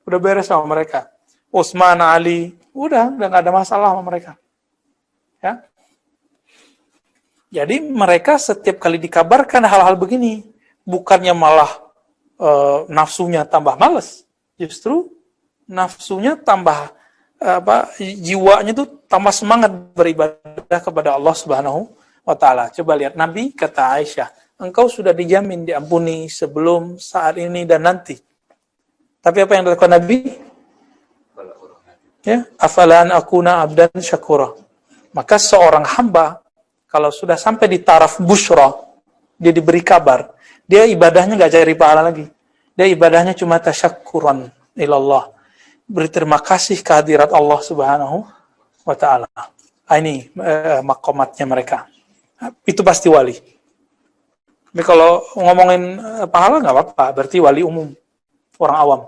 Udah beres sama mereka. Utsman, Ali, udah nggak ada masalah sama mereka. Ya. Jadi mereka setiap kali dikabarkan hal-hal begini, bukannya malah nafsunya tambah males, justru nafsunya tambah jiwanya tuh tambah semangat beribadah kepada Allah Subhanahu wa taala. Coba lihat Nabi kata Aisyah, engkau sudah dijamin diampuni sebelum, saat ini, dan nanti. Tapi apa yang dilakukan Nabi? Ya, afalan akuna abdan syakura. Maka seorang hamba kalau sudah sampai di taraf busyra, dia diberi kabar, dia ibadahnya nggak cari pahala lagi. Dia ibadahnya cuma tasyakkuran ilallah. Beri terima kasih kehadirat Allah Subhanahu wa taala. Ini makomatnya mereka. Itu pasti wali. Tapi kalau ngomongin pahala nggak apa-apa, berarti wali umum, orang awam.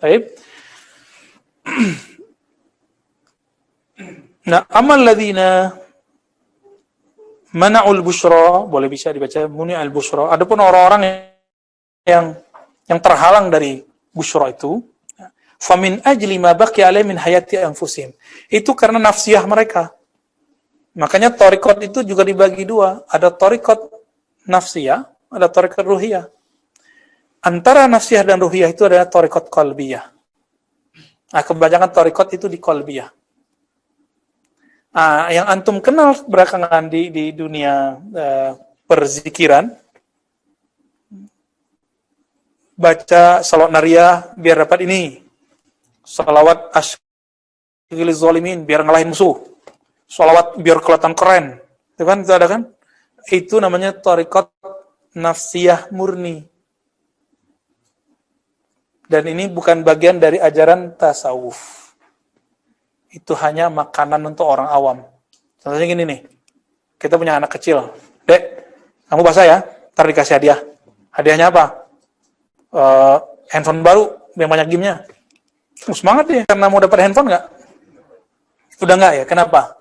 Baik. Nah, amal ladzina mana'ul busyra, boleh bisa dibaca muni'al busyra. Adapun orang-orang yang terhalang dari busyra itu, famin ajli ma baqiya alaihi min hayati anfusihim. Itu karena nafsiyah mereka. Makanya thariqat itu juga dibagi dua, ada thariqat nafsiyah, ada thariqat ruhiyah. Antara nafsiyah dan ruhiyah itu adalah thariqat qalbiyah. Nah, kebanyakan thariqat itu di qalbiyah. Yang antum kenal belakangan di dunia perzikiran, baca salawat nariyah biar dapat ini, salawat asyghil zalimin biar ngalahin musuh, salawat biar kelihatan keren, itu kan, itu ada kan? Itu namanya thariqat nafsiyah murni. Dan ini bukan bagian dari ajaran tasawuf. Itu hanya makanan untuk orang awam. Contohnya gini nih, kita punya anak kecil, Dek, kamu basah ya, ntar dikasih hadiah. Hadiahnya apa? Handphone baru, yang banyak game-nya. Semangat dia, karena mau dapat handphone nggak? Udah nggak ya, kenapa?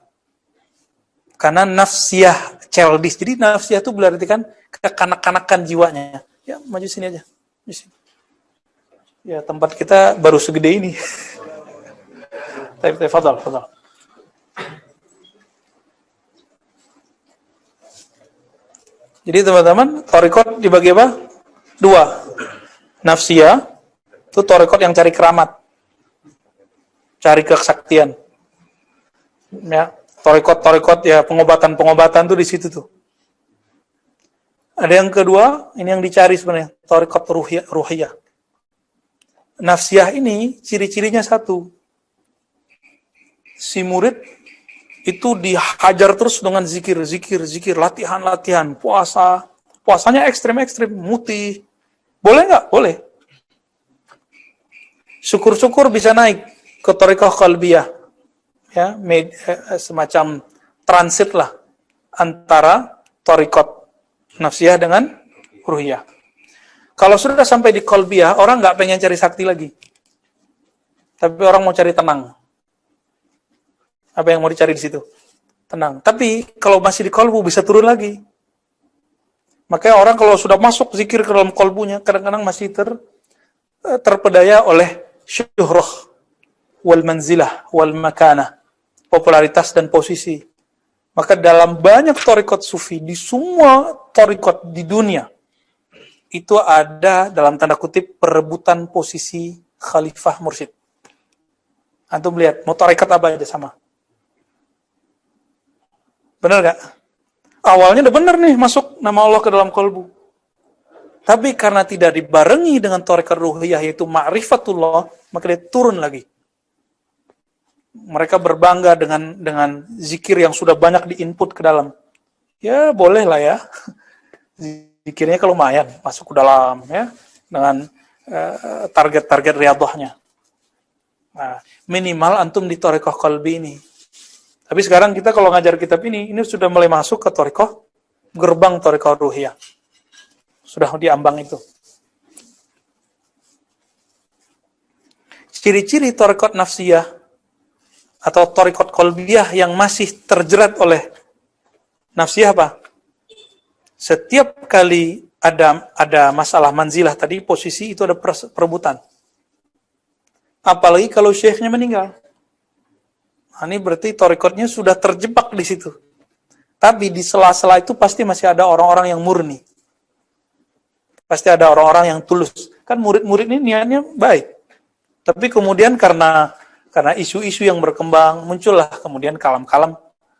Karena nafsiyah childish. Jadi nafsiyah itu berarti kan kekanak-kanakan jiwanya. Ya, maju sini aja. Di sini. Ya, tempat kita baru segede ini. Fadal. Jadi teman-teman, thariqat dibagi apa? Dua. Nafsiyah, itu thariqat yang cari keramat. Cari kesaktian. Ya, thariqat ya pengobatan tuh di situ tuh. Ada yang kedua, ini yang dicari sebenarnya, thariqat ruhiyah. Nafsiyah ini ciri-cirinya satu. Si murid itu dihajar terus dengan zikir, latihan, puasanya ekstrim, mutih. Boleh nggak? Boleh. Syukur-syukur bisa naik ke thariqah qalbiyah. Ya, semacam transit lah antara thariqat nafsiyah dengan ruhiyah. Kalau sudah sampai di qalbiyah, orang nggak pengen cari sakti lagi. Tapi orang mau cari tenang. Apa yang mau dicari di situ? Tenang. Tapi kalau masih di kolbu bisa turun lagi. Makanya orang kalau sudah masuk zikir ke dalam kolbunya, kadang-kadang masih terpedaya oleh syuhrah wal manzilah wal makanah, popularitas dan posisi. Maka dalam banyak thariqat sufi, di semua thariqat di dunia, itu ada dalam tanda kutip perebutan posisi khalifah mursyid. Antum lihat, mau thariqat apa aja sama. Benar gak? Awalnya udah benar nih masuk nama Allah ke dalam kolbu. Tapi karena tidak dibarengi dengan thariqat ruhiyah yaitu ma'rifatullah, maka dia turun lagi. Mereka berbangga dengan zikir yang sudah banyak diinput ke dalam. Ya boleh lah ya. Zikirnya kalau lumayan masuk ke dalam ya dengan target-target riyadhahnya. Nah, minimal antum di thariqah qalbi ini. Tapi sekarang kita kalau ngajar kitab ini sudah mulai masuk ke thariqah, gerbang thariqah ruhiyah. Sudah diambang itu. Ciri-ciri thariqat nafsiyah atau thariqat qalbiyah yang masih terjerat oleh nafsiyah apa? Setiap kali ada masalah manzilah tadi, posisi itu ada perebutan. Apalagi kalau syekhnya meninggal. Nah, ini berarti thariqatnya sudah terjebak di situ. Tapi di sela-sela itu pasti masih ada orang-orang yang murni. Pasti ada orang-orang yang tulus. Kan murid-murid ini niatnya baik. Tapi kemudian karena isu-isu yang berkembang, muncullah kemudian kalam-kalam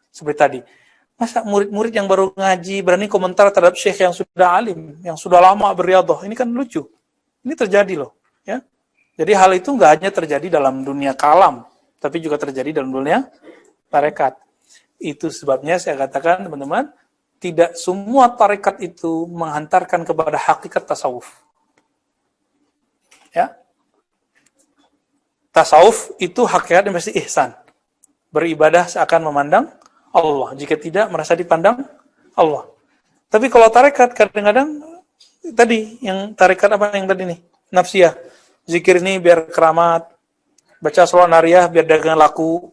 seperti tadi. Masa murid-murid yang baru ngaji berani komentar terhadap syekh yang sudah alim, yang sudah lama beriadah? Ini kan lucu. Ini terjadi loh, ya. Jadi hal itu nggak hanya terjadi dalam dunia kalam, tapi juga terjadi dalam dunia tarekat. Itu sebabnya saya katakan, teman-teman, tidak semua tarekat itu menghantarkan kepada hakikat tasawuf. Ya. Tasawuf itu hakikatnya mesti ihsan. Beribadah seakan memandang Allah. Jika tidak, merasa dipandang Allah. Tapi kalau tarekat, kadang-kadang, tadi, yang tarekat apa yang tadi nih? Nafsiyah. Zikir ini biar keramat. Baca sholawat nariyah biar dagangan laku.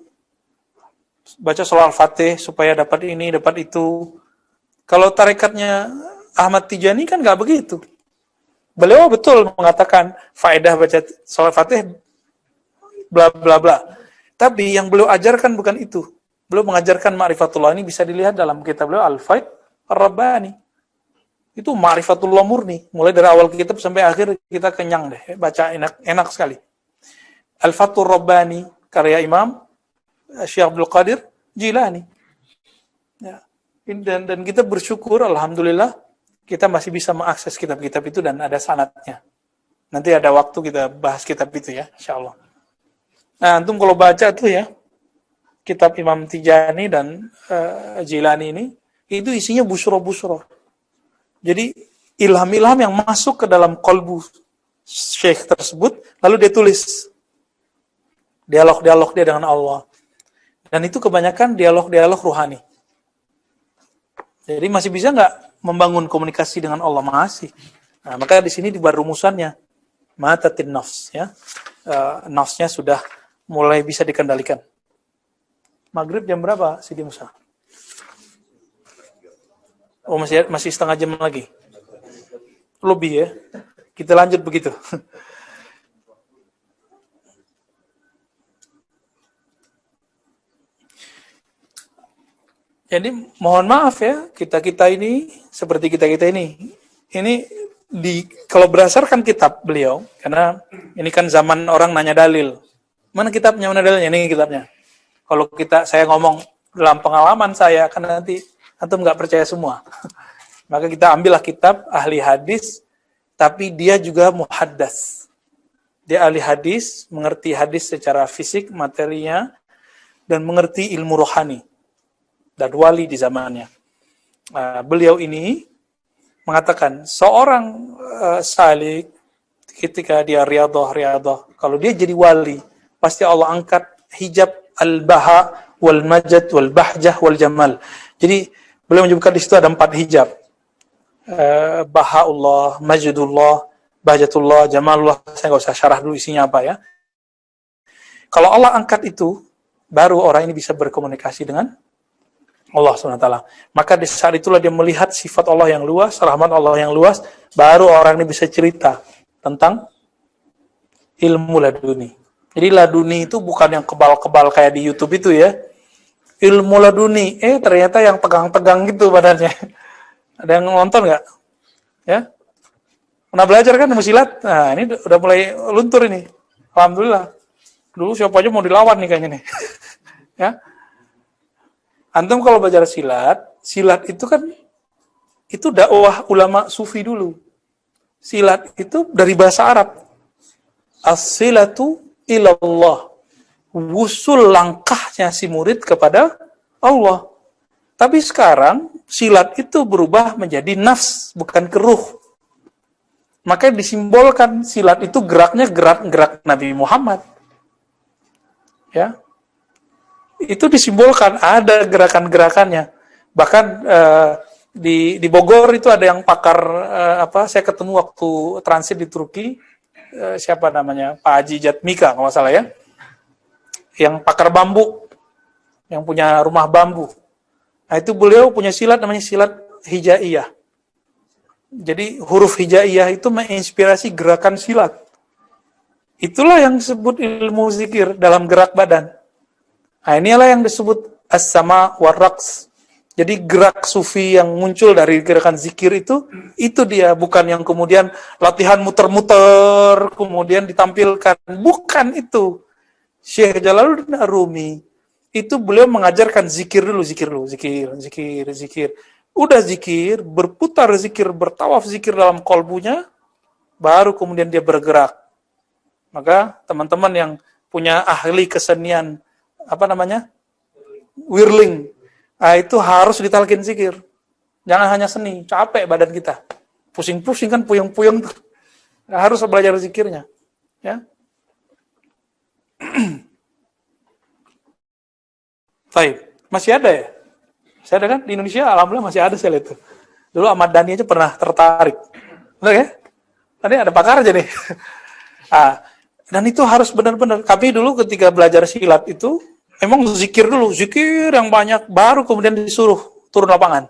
Baca sholawat al-fatih supaya dapat ini, dapat itu. Kalau tarekatnya Ahmad Tijani kan nggak begitu. Beliau betul mengatakan faedah baca sholawat fatih bla bla bla. Tapi yang beliau ajarkan bukan itu. Beliau mengajarkan ma'rifatullah, ini bisa dilihat dalam kitab beliau Al-Faid Ar-Rabbani. Itu ma'rifatullah murni. Mulai dari awal kitab sampai akhir kita kenyang deh. Baca enak sekali. Al-Fathur Rabbani, karya Imam Syekh Abdul Qadir Jilani. Ya. Dan kita bersyukur, alhamdulillah, kita masih bisa mengakses kitab-kitab itu dan ada sanadnya. Nanti ada waktu kita bahas kitab itu ya, insyaallah. Nah, antum kalau baca tuh ya, kitab Imam Tijani dan Jilani ini, itu isinya busro-busro. Jadi ilham-ilham yang masuk ke dalam kolbu syekh tersebut, lalu dia tulis dialog-dialog dia dengan Allah. Dan itu kebanyakan dialog-dialog ruhani. Jadi masih bisa nggak membangun komunikasi dengan Allah? Masih. Nah, maka di sini dibuat rumusannya, matatin nafs, ya, nafsnya sudah mulai bisa dikendalikan. Maghrib jam berapa, Sidi Musa? Oh, masih setengah jam lagi. Lebih ya. Kita lanjut begitu. Jadi mohon maaf ya, kita ini seperti kita ini kalau berdasarkan kitab beliau, karena ini kan zaman orang nanya dalil. Mana kitabnya, mana dalilnya? Ini kitabnya. Kalau saya ngomong dalam pengalaman saya, kan nanti antum nggak percaya semua. Maka kita ambillah kitab ahli hadis, tapi dia juga muhaddas. Dia ahli hadis, mengerti hadis secara fisik, materinya, dan mengerti ilmu rohani. Dan wali di zamannya. Beliau ini mengatakan, seorang salik, ketika dia riyadhah, kalau dia jadi wali, pasti Allah angkat hijab al-baha wal majad wal bahjah wal jamal. Jadi beliau menyebutkan di situ ada 4 hijab. Bahaullah, majadullah, bahjatullah, jamalullah. Saya nggak usah syarah dulu isinya apa ya. Kalau Allah angkat itu, baru orang ini bisa berkomunikasi dengan Allah SWT. Maka di saat itulah dia melihat sifat Allah yang luas, rahmat Allah yang luas, baru orang ini bisa cerita tentang ilmu laduni. Jadi laduni itu bukan yang kebal-kebal kayak di YouTube itu ya. Ilmu laduni, ternyata yang tegang-tegang gitu badannya. Ada yang nonton nggak? Ya? Pernah belajar kan ilmu silat? Nah, ini udah mulai luntur ini. Alhamdulillah. Dulu siapa aja mau dilawan nih kayaknya nih. Ya. Antum kalau belajar silat itu kan itu dakwah ulama sufi dulu. Silat itu dari bahasa Arab. As-silatu ilallah. Wusul langkahnya si murid kepada Allah. Tapi sekarang silat itu berubah menjadi nafs, bukan keruh. Maka disimbolkan silat itu geraknya gerak Nabi Muhammad. Ya. Itu disimbolkan, ada gerakan-gerakannya. Bahkan di Bogor itu ada yang pakar saya ketemu waktu transit di Turki, siapa namanya, Pak Haji Jatmika kalau nggak salah ya, yang pakar bambu, yang punya rumah bambu. Nah itu beliau punya silat namanya silat hijaiyah. Jadi huruf hijaiyah itu menginspirasi gerakan silat. Itulah yang disebut ilmu zikir dalam gerak badan. Nah inilah yang disebut as-sama war-raqs. Jadi gerak sufi yang muncul dari gerakan zikir itu dia, bukan yang kemudian latihan muter-muter, kemudian ditampilkan. Bukan itu. Syekh Jalaluddin Ar-Rumi itu beliau mengajarkan zikir dulu, zikir. Udah zikir, berputar zikir, bertawaf zikir dalam kolbunya, baru kemudian dia bergerak. Maka teman-teman yang punya ahli kesenian, whirling, itu harus ditalkin zikir. Jangan hanya seni, capek badan kita. Pusing-pusing kan, puyeng-puyeng tuh. Harus belajar zikirnya. Ya. Baik, masih ada ya? Masih ada kan? Di Indonesia alhamdulillah masih ada saya lihat tuh. Dulu Ahmad Dhani aja pernah tertarik. Benar ya? Tadi ada pakar aja nih. Dan itu harus benar-benar. Kami dulu ketika belajar silat itu, emang zikir dulu, zikir yang banyak, baru kemudian disuruh turun lapangan.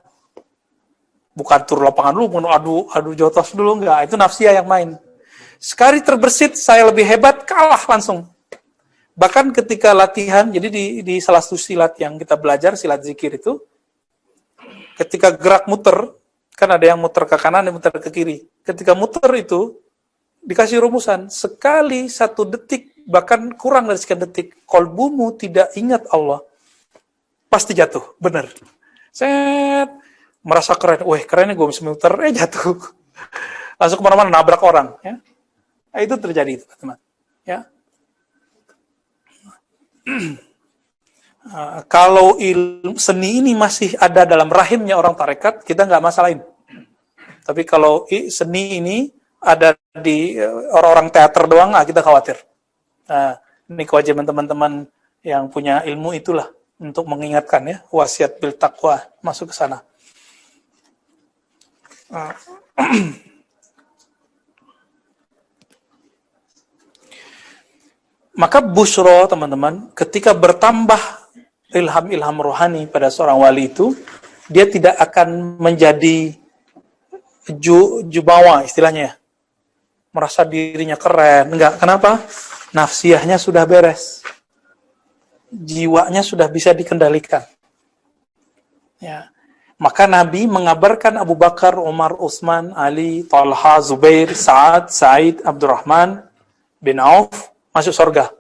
Bukan turun lapangan dulu, adu jotos dulu, enggak. Itu nafsiyah yang main. Sekali terbersit, saya lebih hebat, kalah langsung. Bahkan ketika latihan, jadi di salah satu silat yang kita belajar, silat zikir itu, ketika gerak muter, kan ada yang muter ke kanan, yang muter ke kiri. Ketika muter itu, dikasih rumusan, sekali 1 detik, bahkan kurang dari sekian detik, kolbumu tidak ingat Allah, pasti jatuh, benar. Set, merasa keren, kerennya gue bisa muter, jatuh. Langsung kemana-mana, nabrak orang. Ya. Nah, itu terjadi, teman-teman. Ya. Kalau ilmu seni ini masih ada dalam rahimnya orang tarekat, kita nggak masalahin. Tapi kalau seni ini ada di orang-orang teater doang, kita khawatir. Ini kewajiban teman-teman yang punya ilmu itulah untuk mengingatkan ya, wasiat bil taqwa masuk ke sana. Maka busyra, teman-teman, ketika bertambah ilham-ilham rohani pada seorang wali itu, dia tidak akan menjadi jubawa istilahnya. Merasa dirinya keren. Enggak, kenapa? Nafsiyahnya sudah beres. Jiwanya sudah bisa dikendalikan. Ya. Maka Nabi mengabarkan Abu Bakar, Umar, Utsman, Ali, Talha, Zubair, Sa'ad, Sa'id, Abdurrahman bin Auf masuk surga.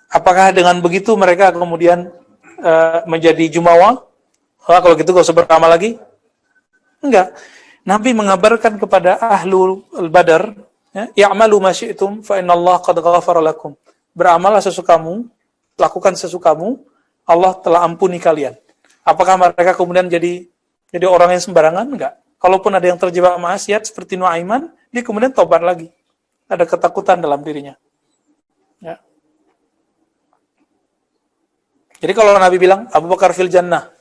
Apakah dengan begitu mereka kemudian menjadi jumawa? Kalau gitu gak usah beramal lagi? Enggak. Nabi mengabarkan kepada ahlul badar, ya'malu ma syi'tum fa innallaha qad ghafara lakum. Beramallah sesukamu, lakukan sesukamu, Allah telah ampuni kalian. Apakah mereka kemudian jadi orang yang sembarangan? Enggak. Kalaupun ada yang terjebak maksiat seperti Nuaiman, dia kemudian tobat lagi. Ada ketakutan dalam dirinya. Ya. Jadi kalau Nabi bilang Abu Bakar fil jannah,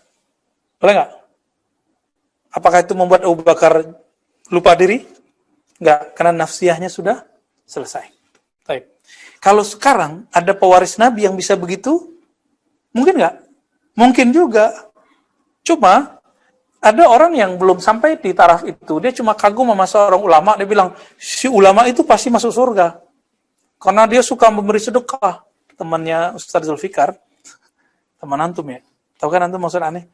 boleh nggak? Apakah itu membuat Abu Bakar lupa diri? Enggak, karena nafsiyahnya sudah selesai. Baik. Kalau sekarang ada pewaris Nabi yang bisa begitu, mungkin nggak? Mungkin juga. Cuma ada orang yang belum sampai di taraf itu, dia cuma kagum sama seorang ulama, dia bilang si ulama itu pasti masuk surga. Karena dia suka memberi sedekah. Temannya Ustaz Zulfikar, teman antum ya. Tahu kan antum maksud aneh?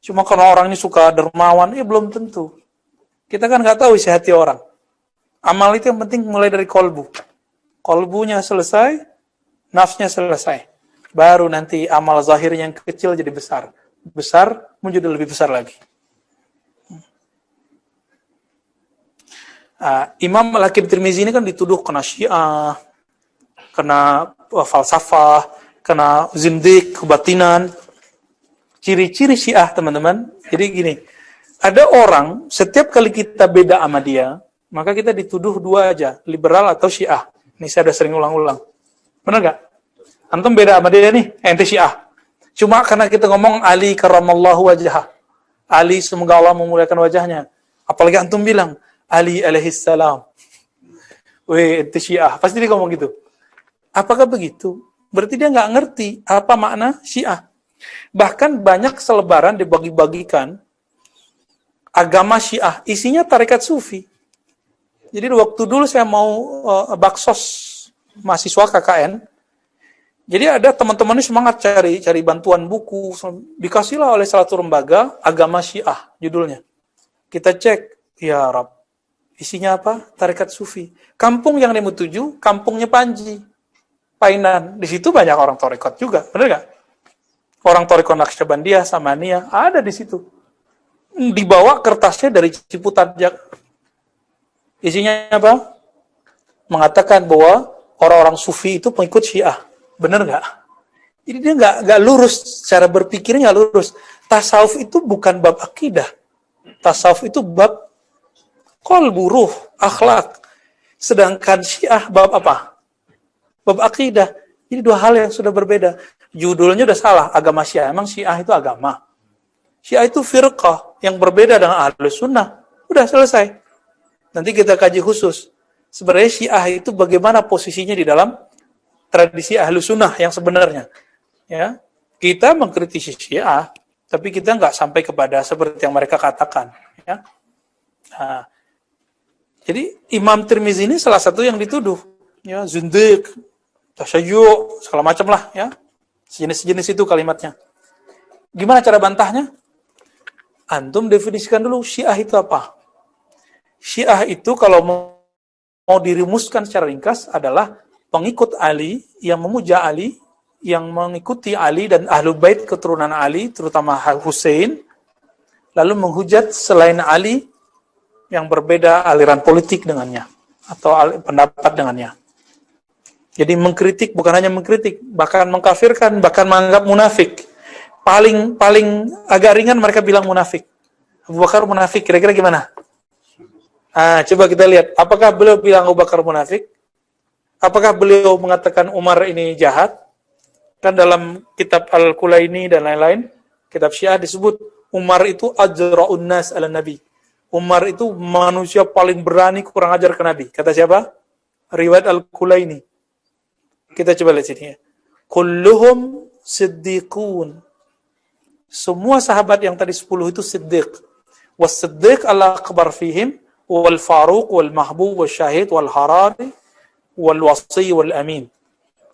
Cuma karena orang ini suka dermawan, belum tentu. Kita kan nggak tahu isi hati orang. Amal itu yang penting mulai dari kolbu. Kolbunya selesai, nafsnya selesai. Baru nanti amal zahirnya yang kecil jadi besar. Besar menjadi lebih besar lagi. Imam Al-Hakim Tirmizi ini kan dituduh kena Syiah, kena falsafah, kena zindik, kebatinan. Ciri-ciri Syiah, teman-teman. Jadi gini, ada orang, setiap kali kita beda sama dia, maka kita dituduh 2 aja, liberal atau Syiah. Ini saya udah sering ulang-ulang. Benar nggak? Antum beda sama dia nih, ente Syiah. Cuma karena kita ngomong Ali karramallahu wajhah. Ali semoga Allah memuliakan wajahnya. Apalagi antum bilang, Ali alaihissalam. Weh, ente Syiah. Pasti dia ngomong gitu. Apakah begitu? Berarti dia nggak ngerti apa makna Syiah. Bahkan banyak selebaran dibagi-bagikan agama Syiah, isinya tarekat Sufi. Jadi waktu dulu saya mau baksos mahasiswa KKN, jadi ada teman-teman ini semangat cari bantuan buku, dikasihlah oleh salah satu lembaga agama Syiah judulnya. Kita cek, ya Rab, isinya apa? Tarekat Sufi. Kampung yang dia tuju, kampungnya Panji. Painan. Di situ banyak orang tarekat juga, benar nggak? Orang tarekat Naqsyabandiyah, Samaniyah, ada di situ. Dibawa kertasnya dari Ciputat. Isinya apa? Mengatakan bahwa orang-orang sufi itu pengikut Syiah. Benar nggak? Jadi dia nggak lurus, cara berpikirnya nggak lurus. Tasawuf itu bukan bab akidah. Tasawuf itu bab qalbu, ruh, akhlak. Sedangkan Syiah bab apa? Bab akidah. Jadi dua hal yang sudah berbeda. Judulnya udah salah, agama Syiah. Emang Syiah itu agama? Syiah itu firqah yang berbeda dengan Ahlus Sunnah. Udah selesai. Nanti kita kaji khusus. Sebenarnya Syiah itu bagaimana posisinya di dalam tradisi Ahlus Sunnah yang sebenarnya. Ya, kita mengkritisi Syiah, tapi kita nggak sampai kepada seperti yang mereka katakan. Ya. Nah, jadi Imam Tirmizi ini salah satu yang dituduh, ya, zindiq, tasyayyu', segala macam lah, ya, sejenis itu kalimatnya. Gimana cara bantahnya? Antum definisikan dulu Syiah itu apa? Syiah itu kalau mau dirumuskan secara ringkas adalah pengikut Ali yang memuja Ali, yang mengikuti Ali dan Ahlul Bait keturunan Ali, terutama Hussein, lalu menghujat selain Ali yang berbeda aliran politik dengannya atau pendapat dengannya. Jadi mengkritik, bukan hanya mengkritik, bahkan mengkafirkan, bahkan menganggap munafik. Paling agak ringan mereka bilang munafik. Abu Bakar munafik, kira-kira gimana? Coba kita lihat, apakah beliau bilang Abu Bakar munafik? Apakah beliau mengatakan Umar ini jahat? Kan dalam kitab Al-Kulaini dan lain-lain, kitab Syiah disebut Umar itu ajra'un nas ala Nabi. Umar itu manusia paling berani kurang ajar ke Nabi. Kata siapa? Riwayat Al-Kulaini. Kita coba lihat sini ya. Kulluhum siddiqun. Semua sahabat yang tadi 10 itu siddiq. Was-siddiq al-akbar fihim wal faruq wal mahbub wal syahid wal harari wal wasi wal amin.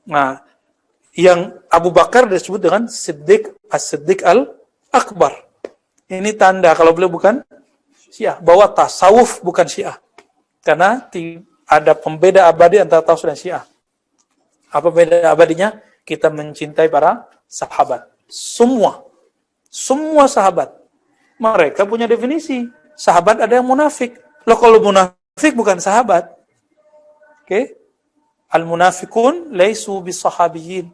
Nah, yang Abu Bakar disebut dengan Siddiq as-Siddiq al-Akbar. Ini tanda kalau beliau bukan Syiah, bahwa tasawuf bukan Syiah. Karena ada pembeda abadi antara tasawuf dan Syiah. Apa beda abadinya? Kita mencintai para sahabat. Semua sahabat. Mereka punya definisi. Sahabat ada yang munafik. Loh kalau munafik bukan sahabat. Oke? Al-munafiqun laisu bis-sahabiyyin.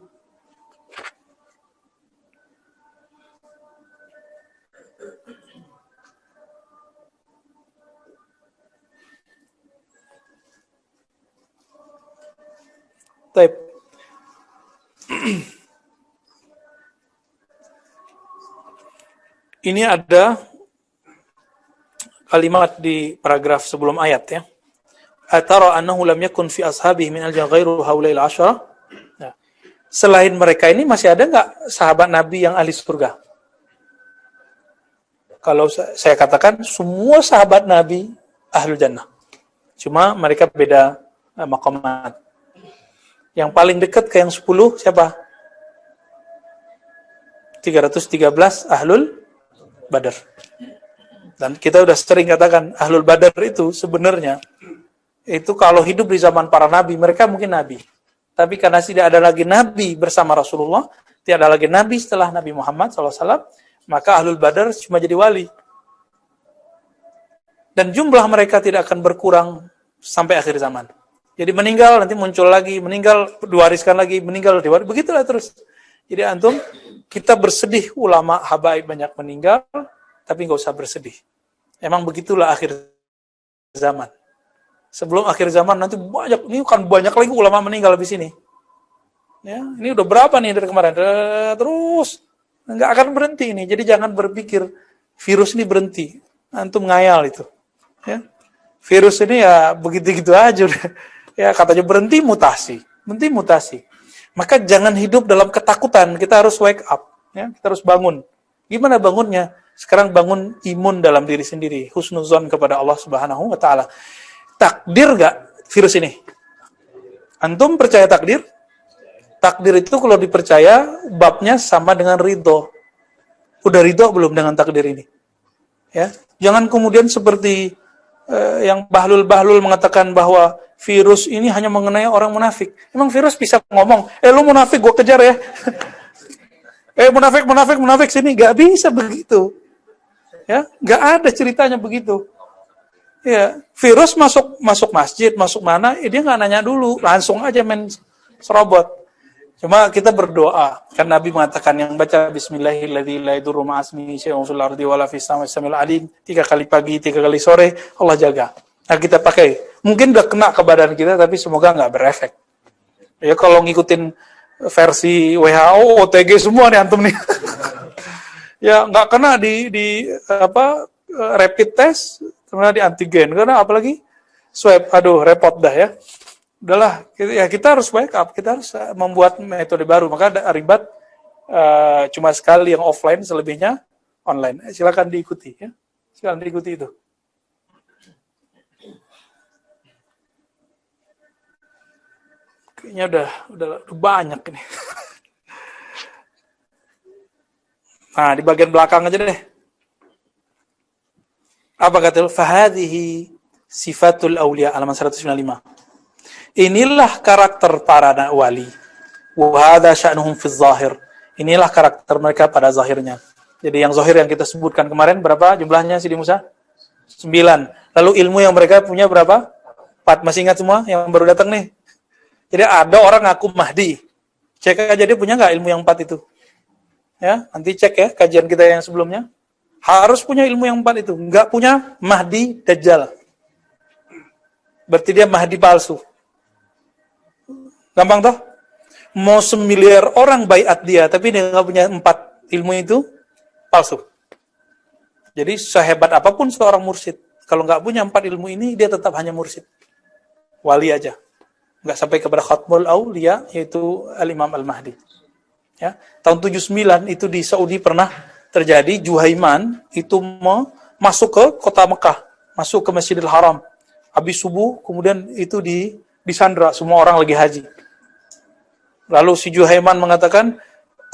Baik. Ini ada kalimat di paragraf sebelum ayat ya. Atara annahu lam yakun fi ashabihi min al-jannah ghairu haulail asyara. Nah, selain mereka ini masih ada enggak sahabat Nabi yang ahli surga? Kalau saya katakan semua sahabat Nabi ahlul jannah. Cuma mereka beda maqamat. Yang paling dekat ke yang 10 siapa? 313 Ahlul Badar. Dan kita udah sering katakan Ahlul Badar itu sebenarnya itu kalau hidup di zaman para nabi, mereka mungkin nabi. Tapi karena tidak ada lagi nabi bersama Rasulullah, tidak ada lagi nabi setelah Nabi Muhammad SAW, maka Ahlul Badar cuma jadi wali. Dan jumlah mereka tidak akan berkurang sampai akhir zaman. Jadi meninggal, nanti muncul lagi, meninggal, diwariskan lagi, meninggal, diwariskan, begitulah terus. Jadi antum, kita bersedih ulama habaib banyak meninggal, tapi nggak usah bersedih. Emang begitulah akhir zaman. Sebelum akhir zaman nanti banyak, ini kan banyak lagi ulama meninggal habis ini. Ya, ini udah berapa nih dari kemarin? Terus, nggak akan berhenti ini. Jadi jangan berpikir virus ini berhenti. Antum ngayal itu. Ya. Virus ini ya begitu-gitu aja udah. Ya katanya berhenti mutasi. Maka jangan hidup dalam ketakutan. Kita harus wake up, ya. Kita harus bangun. Gimana bangunnya? Sekarang bangun imun dalam diri sendiri, husnuzon kepada Allah Subhanahu wa taala. Takdir enggak virus ini? Antum percaya takdir? Takdir itu kalau dipercaya babnya sama dengan ridho. Udah ridho belum dengan takdir ini? Ya, jangan kemudian seperti yang bahlul mengatakan bahwa virus ini hanya mengenai orang munafik. Emang virus bisa ngomong, lu munafik, gue kejar ya. Munafik sini. Gak bisa begitu. Ya, gak ada ceritanya begitu. Ya, virus masuk masjid, masuk mana, dia nggak nanya dulu, langsung aja main serobot. Cuma kita berdoa, kan Nabi mengatakan yang baca Bismillahirrahmanirrahim la yadurru ma'asmihi syai'un fil ardi wala fis samai samil alim 3 kali pagi, 3 kali sore, Allah jaga. Nah, kita pakai. Mungkin udah kena ke badan kita, tapi semoga nggak berefek. Ya kalau ngikutin versi WHO, OTG semua nih antum nih. Ya nggak kena di rapid test, kemudian di antigen, karena apalagi swab, aduh repot dah ya. Udahlah, kita harus backup, kita harus membuat metode baru. Maka ada ribat cuma sekali yang offline, selebihnya online. Silakan diikuti ya, silakan diikuti itu. Kayaknya udah banyak ini. Nah, di bagian belakang aja deh. Apa kata? Fahadhihi sifatul auliya, halaman 195. Inilah karakter para wali. Wa hadza sya'nuhum fi zahir. Inilah karakter mereka pada zahirnya. Jadi yang zahir yang kita sebutkan kemarin berapa jumlahnya Sidi Musa? 9. Lalu ilmu yang mereka punya berapa? 4. Masih ingat semua yang baru datang nih? Jadi ada orang ngaku Mahdi. Cek aja dia punya nggak ilmu yang 4 itu. Ya, nanti cek ya kajian kita yang sebelumnya. Harus punya ilmu yang 4 itu. Nggak punya, Mahdi Dajjal. Berarti dia Mahdi palsu. Gampang toh? Mau 9 miliar orang baiat dia, tapi dia nggak punya 4 ilmu itu, palsu. Jadi sehebat apapun seorang mursyid, kalau nggak punya 4 ilmu ini, dia tetap hanya mursyid. Wali aja. Nggak sampai kepada khatmul auliya, yaitu Al-Imam Al-Mahdi. Ya. Tahun 79 itu di Saudi pernah terjadi, Juhaiman itu masuk ke kota Mekah, masuk ke Masjidil Haram. Habis subuh, kemudian itu disandra, semua orang lagi haji. Lalu si Juhaiman mengatakan,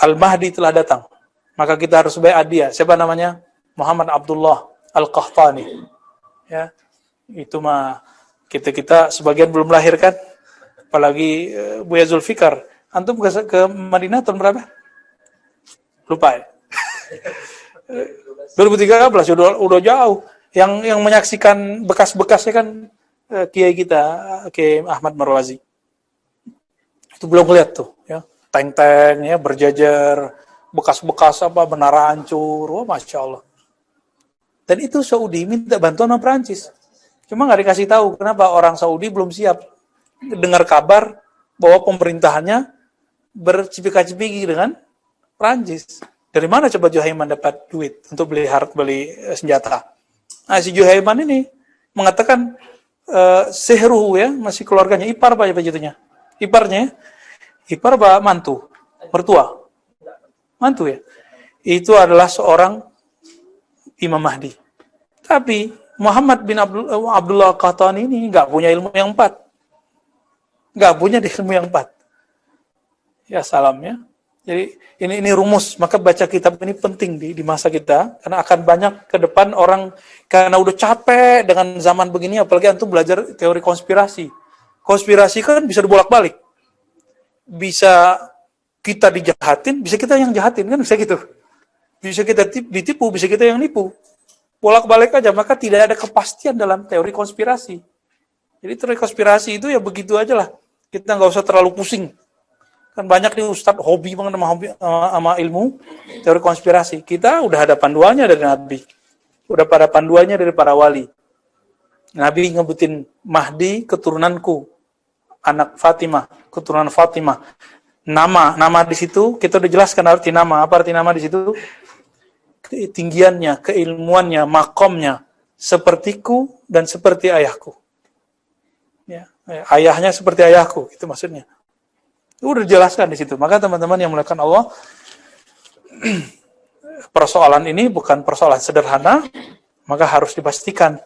Al-Mahdi telah datang. Maka kita harus baiat dia. Siapa namanya? Muhammad Abdullah Al-Qahtani. Ya, itu mah kita sebagian belum lahir kan? Apalagi Buya Zulfikar. Antum ke Madinah tahun berapa? Lupa ya? 2013, udah jauh. Yang menyaksikan bekas-bekasnya kan kiai kita, Kiai Ahmad Marwazi. Itu belum lihat tuh, ya. Tank-tank ya berjajar, bekas-bekas menara hancur, wah masya Allah. Dan itu Saudi minta bantuan sama Perancis. Cuma nggak dikasih tahu kenapa orang Saudi belum siap dengar kabar bahwa pemerintahannya bercipika-cipiki dengan Perancis. Dari mana coba Juhaiman dapat duit untuk beli senjata? Nah, si Juhaiman ini mengatakan sehruhu ya, masih keluarganya, ipar apa jatuhnya? Ipar apa mantu? Mertua. Mantu ya. Itu adalah seorang Imam Mahdi. Tapi Muhammad bin Abdullah Qahtani ini nggak punya ilmu yang 4. Nggak punya ilmu yang 4. Ya salam ya. Jadi ini rumus, maka baca kitab ini penting di masa kita, karena akan banyak ke depan orang karena udah capek dengan zaman begini, apalagi antum belajar teori konspirasi. Konspirasi kan bisa dibolak-balik. Bisa kita dijahatin, bisa kita yang jahatin, kan bisa gitu. Bisa kita ditipu, bisa kita yang nipu. Bolak-balik aja, maka tidak ada kepastian dalam teori konspirasi. Jadi teori konspirasi itu ya begitu aja lah. Kita nggak usah terlalu pusing. Kan banyak nih Ustadz hobi banget sama ilmu teori konspirasi. Kita udah ada panduannya dari Nabi. Udah pada panduannya dari para wali. Nabi ngebutin Mahdi keturunanku, anak Fatimah, keturunan Fatimah. Nama di situ kita udah jelaskan arti nama. Apa arti nama di situ? Ketinggiannya, keilmuannya, makomnya sepertiku dan seperti ayahku. Ya, ayahnya seperti ayahku, itu maksudnya. Udah dijelaskan di situ. Maka teman-teman yang melakukan Allah, persoalan ini bukan persoalan sederhana, maka harus dipastikan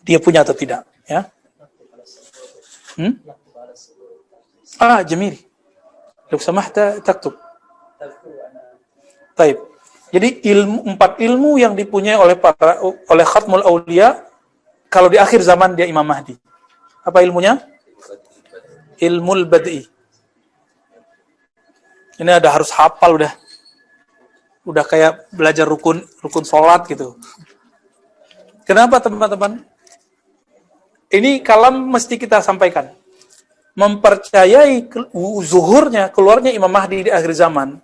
dia punya atau tidak. Ya. Jamil. Lau samahta taktub. Taib. Jadi 4 ilmu yang dipunyai oleh khatmul auliya, kalau di akhir zaman dia Imam Mahdi. Apa ilmunya? Ilmul bad'i. Ini ada harus hafal udah. Udah kayak belajar rukun sholat gitu. Kenapa teman-teman? Ini kalam mesti kita sampaikan. Mempercayai zuhurnya, keluarnya Imam Mahdi di akhir zaman,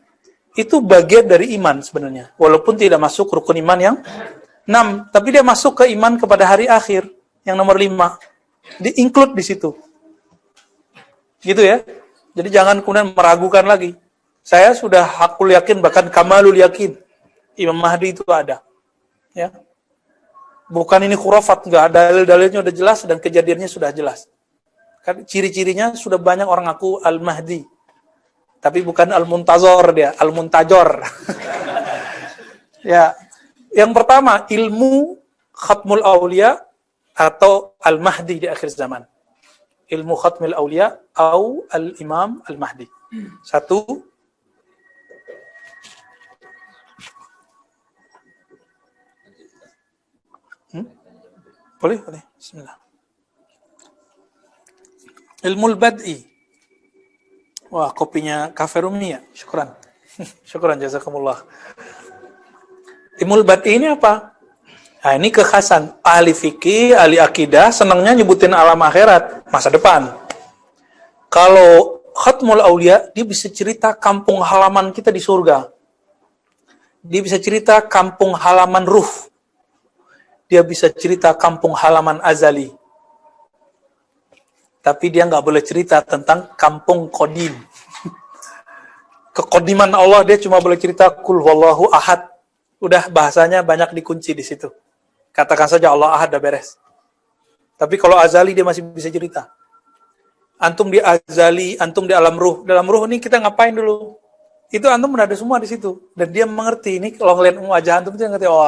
itu bagian dari iman sebenarnya. Walaupun tidak masuk rukun iman yang 6, tapi dia masuk ke iman kepada hari akhir, yang nomor 5. Di-include di situ. Gitu ya. Jadi jangan kemudian meragukan lagi. Saya sudah hakul yakin, bahkan kamalul yakin, Imam Mahdi itu ada. Ya. Bukan ini khurafat, enggak. Dalil-dalilnya udah jelas dan kejadiannya sudah jelas. Kan ciri-cirinya sudah banyak orang ngaku Al-Mahdi. Tapi bukan Al-Muntazor dia, Al-Muntajor. Ya. Yang pertama, ilmu Khatmul Aulia atau Al-Mahdi di akhir zaman. Ilmu Khatmul Aulia atau Al-Imam Al-Mahdi. 1. Boleh? Bismillah. Ilmul Bad'i. Wah, kopinya Cafe Rumi ya? Syukran. Syukran, jazakumullah. Ilmul Bad'i ini apa? Nah, ini kekhasan. Ahli fikih, ahli akidah, senangnya nyebutin alam akhirat, masa depan. Kalau Khatmul Aulia, dia bisa cerita kampung halaman kita di surga. Dia bisa cerita kampung halaman ruh. Dia bisa cerita kampung halaman azali. Tapi dia nggak boleh cerita tentang kampung kodim. Kekodiman Allah dia cuma boleh cerita kul wallahu ahad. Udah bahasanya banyak dikunci di situ. Katakan saja Allah ahad, dah beres. Tapi kalau azali dia masih bisa cerita. Antum di azali, antum di alam ruh. Dalam ruh ini kita ngapain dulu? Itu antum udah ada semua di situ. Dan dia mengerti ini kalau ngeliat wajah antum dia ngerti, oh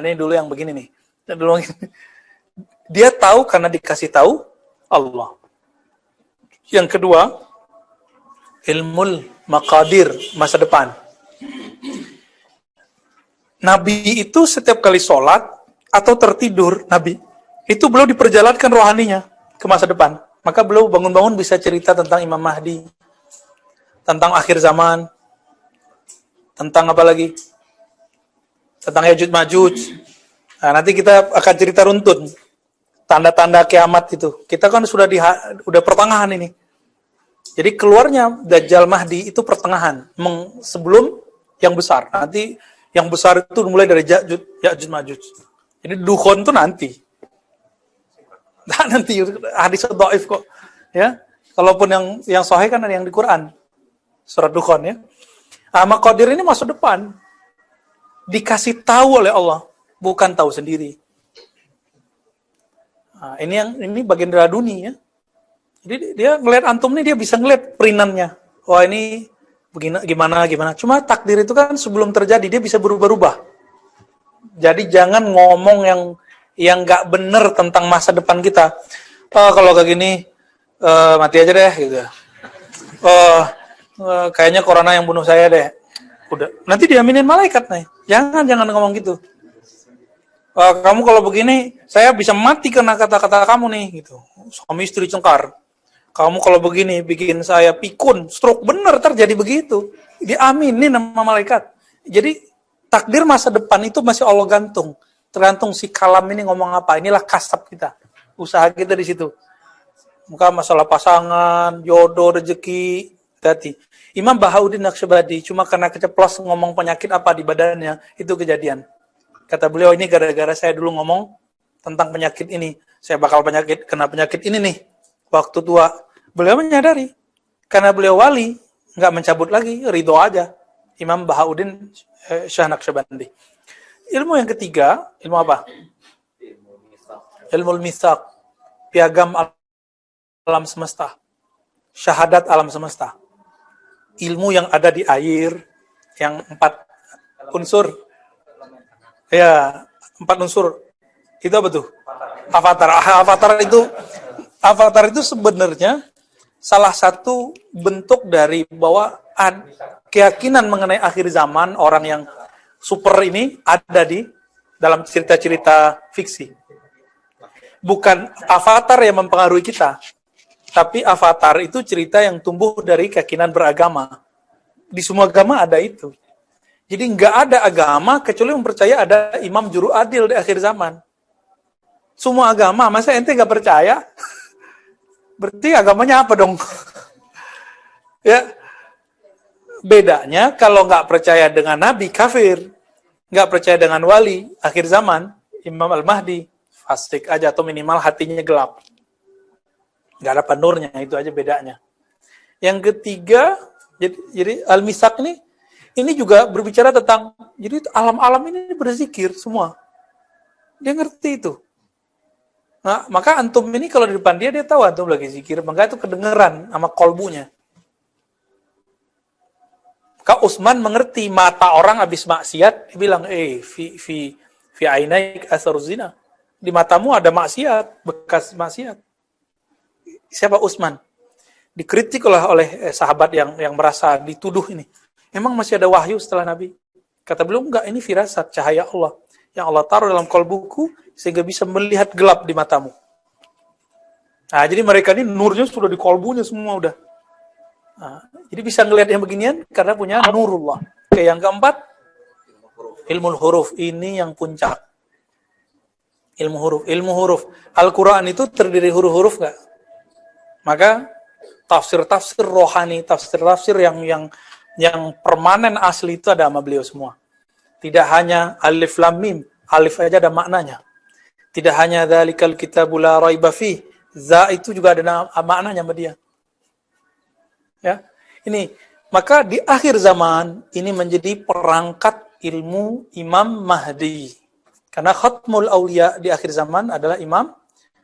ini dulu yang begini nih. Dan dulu dia tahu karena dikasih tahu Allah. Yang kedua, ilmul maqadir, masa depan. Nabi itu setiap kali sholat atau tertidur, Nabi itu beliau diperjalankan rohaninya ke masa depan. Maka beliau bangun-bangun bisa cerita tentang Imam Mahdi, tentang akhir zaman, tentang apa lagi? Tentang Ya'juj Ma'juj. Nah, nanti kita akan cerita runtun. Tanda-tanda kiamat itu. Kita kan sudah udah pertengahan ini. Jadi keluarnya Dajjal Mahdi itu pertengahan, sebelum yang besar. Nanti yang besar itu mulai dari Ya'juj Ma'juj. Jadi Dukhon itu nanti. Nah, nanti hadis dhaif kok. Ya. Kalaupun yang sahih kan ada yang di Quran. Surat Dukhon ya. Maqadir ini masuk depan. Dikasih tahu oleh Allah, bukan tahu sendiri. Nah, ini bagian dari dunia ya. Jadi dia ngeliat antum nih, dia bisa ngeliat perinannya. Wah ini begini, gimana. Cuma takdir itu kan sebelum terjadi, dia bisa berubah-ubah. Jadi jangan ngomong yang nggak benar tentang masa depan kita. Kalau kayak gini, mati aja deh gitu. Kayaknya corona yang bunuh saya deh. Udah, nanti diaminin malaikat nih. Jangan ngomong gitu. Kamu kalau begini, saya bisa mati karena kata-kata kamu nih, gitu. Suami istri cengkar. Kamu kalau begini, bikin saya pikun, stroke, bener terjadi begitu. Diaminin sama malaikat. Jadi, takdir masa depan itu masih Allah gantung. Tergantung si kalam ini ngomong apa. Inilah kasab kita. Usaha kita di situ. Maka masalah pasangan, jodoh, rezeki, hati. Imam Bahauddin Naqsyabandi, cuma karena keceplos ngomong penyakit apa di badannya, itu kejadian. Kata beliau, ini gara-gara saya dulu ngomong tentang penyakit ini. Saya bakal kena penyakit ini nih, waktu tua. Beliau menyadari. Karena beliau wali, nggak mencabut lagi, ridho aja. Imam Bahauddin Syah Naqsyabandi. Ilmu yang ketiga, ilmu apa? Ilmu mitsaq. Piagam alam semesta. Syahadat alam semesta. Ilmu yang ada di air, yang 4 unsur. Ya, 4 unsur. Itu apa tuh? Avatar. Avatar itu sebenarnya salah satu bentuk dari bahwa keyakinan mengenai akhir zaman, orang yang super ini ada di dalam cerita-cerita fiksi. bukan avatar yang mempengaruhi kita, tapi avatar itu cerita yang tumbuh dari keyakinan beragama. Di semua agama ada itu. Jadi nggak ada agama kecuali mempercaya ada imam juru adil di akhir zaman. Semua agama, masa ente nggak percaya? Berarti agamanya apa dong? Ya, bedanya kalau nggak percaya dengan nabi, kafir. Nggak percaya dengan wali, akhir zaman, Imam Al-Mahdi, fasik aja atau minimal hatinya gelap. Nggak ada penurnya, itu aja bedanya. Yang ketiga, jadi Al-Misak ini juga berbicara tentang, jadi alam-alam ini berzikir semua. Dia ngerti itu. Nah, maka antum ini kalau di depan dia tahu antum lagi zikir, maka itu kedengeran sama kolbunya. Maka Utsman mengerti mata orang habis maksiat, dia bilang, fi ainaik asaruz zina. Di matamu ada maksiat, bekas maksiat. Siapa Utsman? Dikritik oleh sahabat yang merasa dituduh ini. Emang masih ada wahyu setelah Nabi? Kata beliau, enggak, ini firasat, cahaya Allah. Yang Allah taruh dalam kolbuku, sehingga bisa melihat gelap di matamu. Nah, jadi mereka ini nurnya sudah di kolbunya semua udah. Nah, jadi bisa ngelihat yang beginian, karena punya nurullah. Oke, yang keempat, ilmu huruf. Ini yang puncak. Ilmu huruf. Al-Quran itu terdiri huruf-huruf enggak? Maka, tafsir-tafsir rohani, tafsir-tafsir yang permanen asli itu ada sama beliau semua. Tidak hanya alif lam mim, alif aja ada maknanya. Tidak hanya dzalikal kitabul la raiba fi, za itu juga ada maknanya sama dia. Ya. Ini maka di akhir zaman ini menjadi perangkat ilmu Imam Mahdi. Karena khatmul aulia di akhir zaman adalah Imam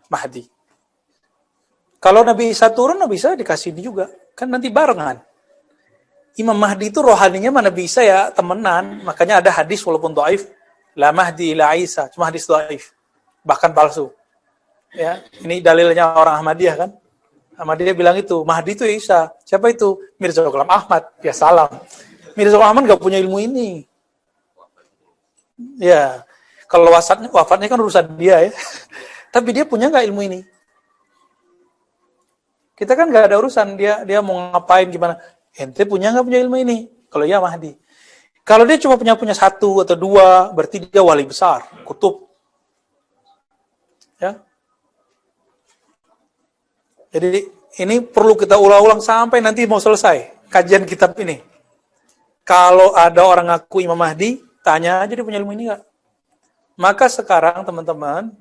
Mahdi. Kalau Nabi Isa turun, Nabi Isa dikasih ini juga. Kan nanti barengan. Imam Mahdi itu rohaninya mana bisa ya temenan. Makanya ada hadis walaupun dhaif, la Mahdi ila Isa, cuma hadis dhaif. Bahkan palsu. Ya, ini dalilnya orang Ahmadiyah kan. Ahmadiyah bilang itu, Mahdi itu Isa. Siapa itu? Mirza Ghulam Ahmad. Ya salam. Mirza Ghulam Ahmad enggak punya ilmu ini. Ya. Kalau wafatnya kan urusan dia ya. Tapi dia punya enggak ilmu ini? Kita kan nggak ada urusan dia mau ngapain gimana. Ente punya nggak punya ilmu ini? Kalau ya Mahdi. Kalau dia cuma punya satu atau dua, berarti dia wali besar, kutub. Ya. Jadi ini perlu kita ulang-ulang sampai nanti mau selesai kajian kitab ini. Kalau ada orang ngaku Imam Mahdi, tanya aja dia punya ilmu ini nggak? Maka sekarang teman-teman,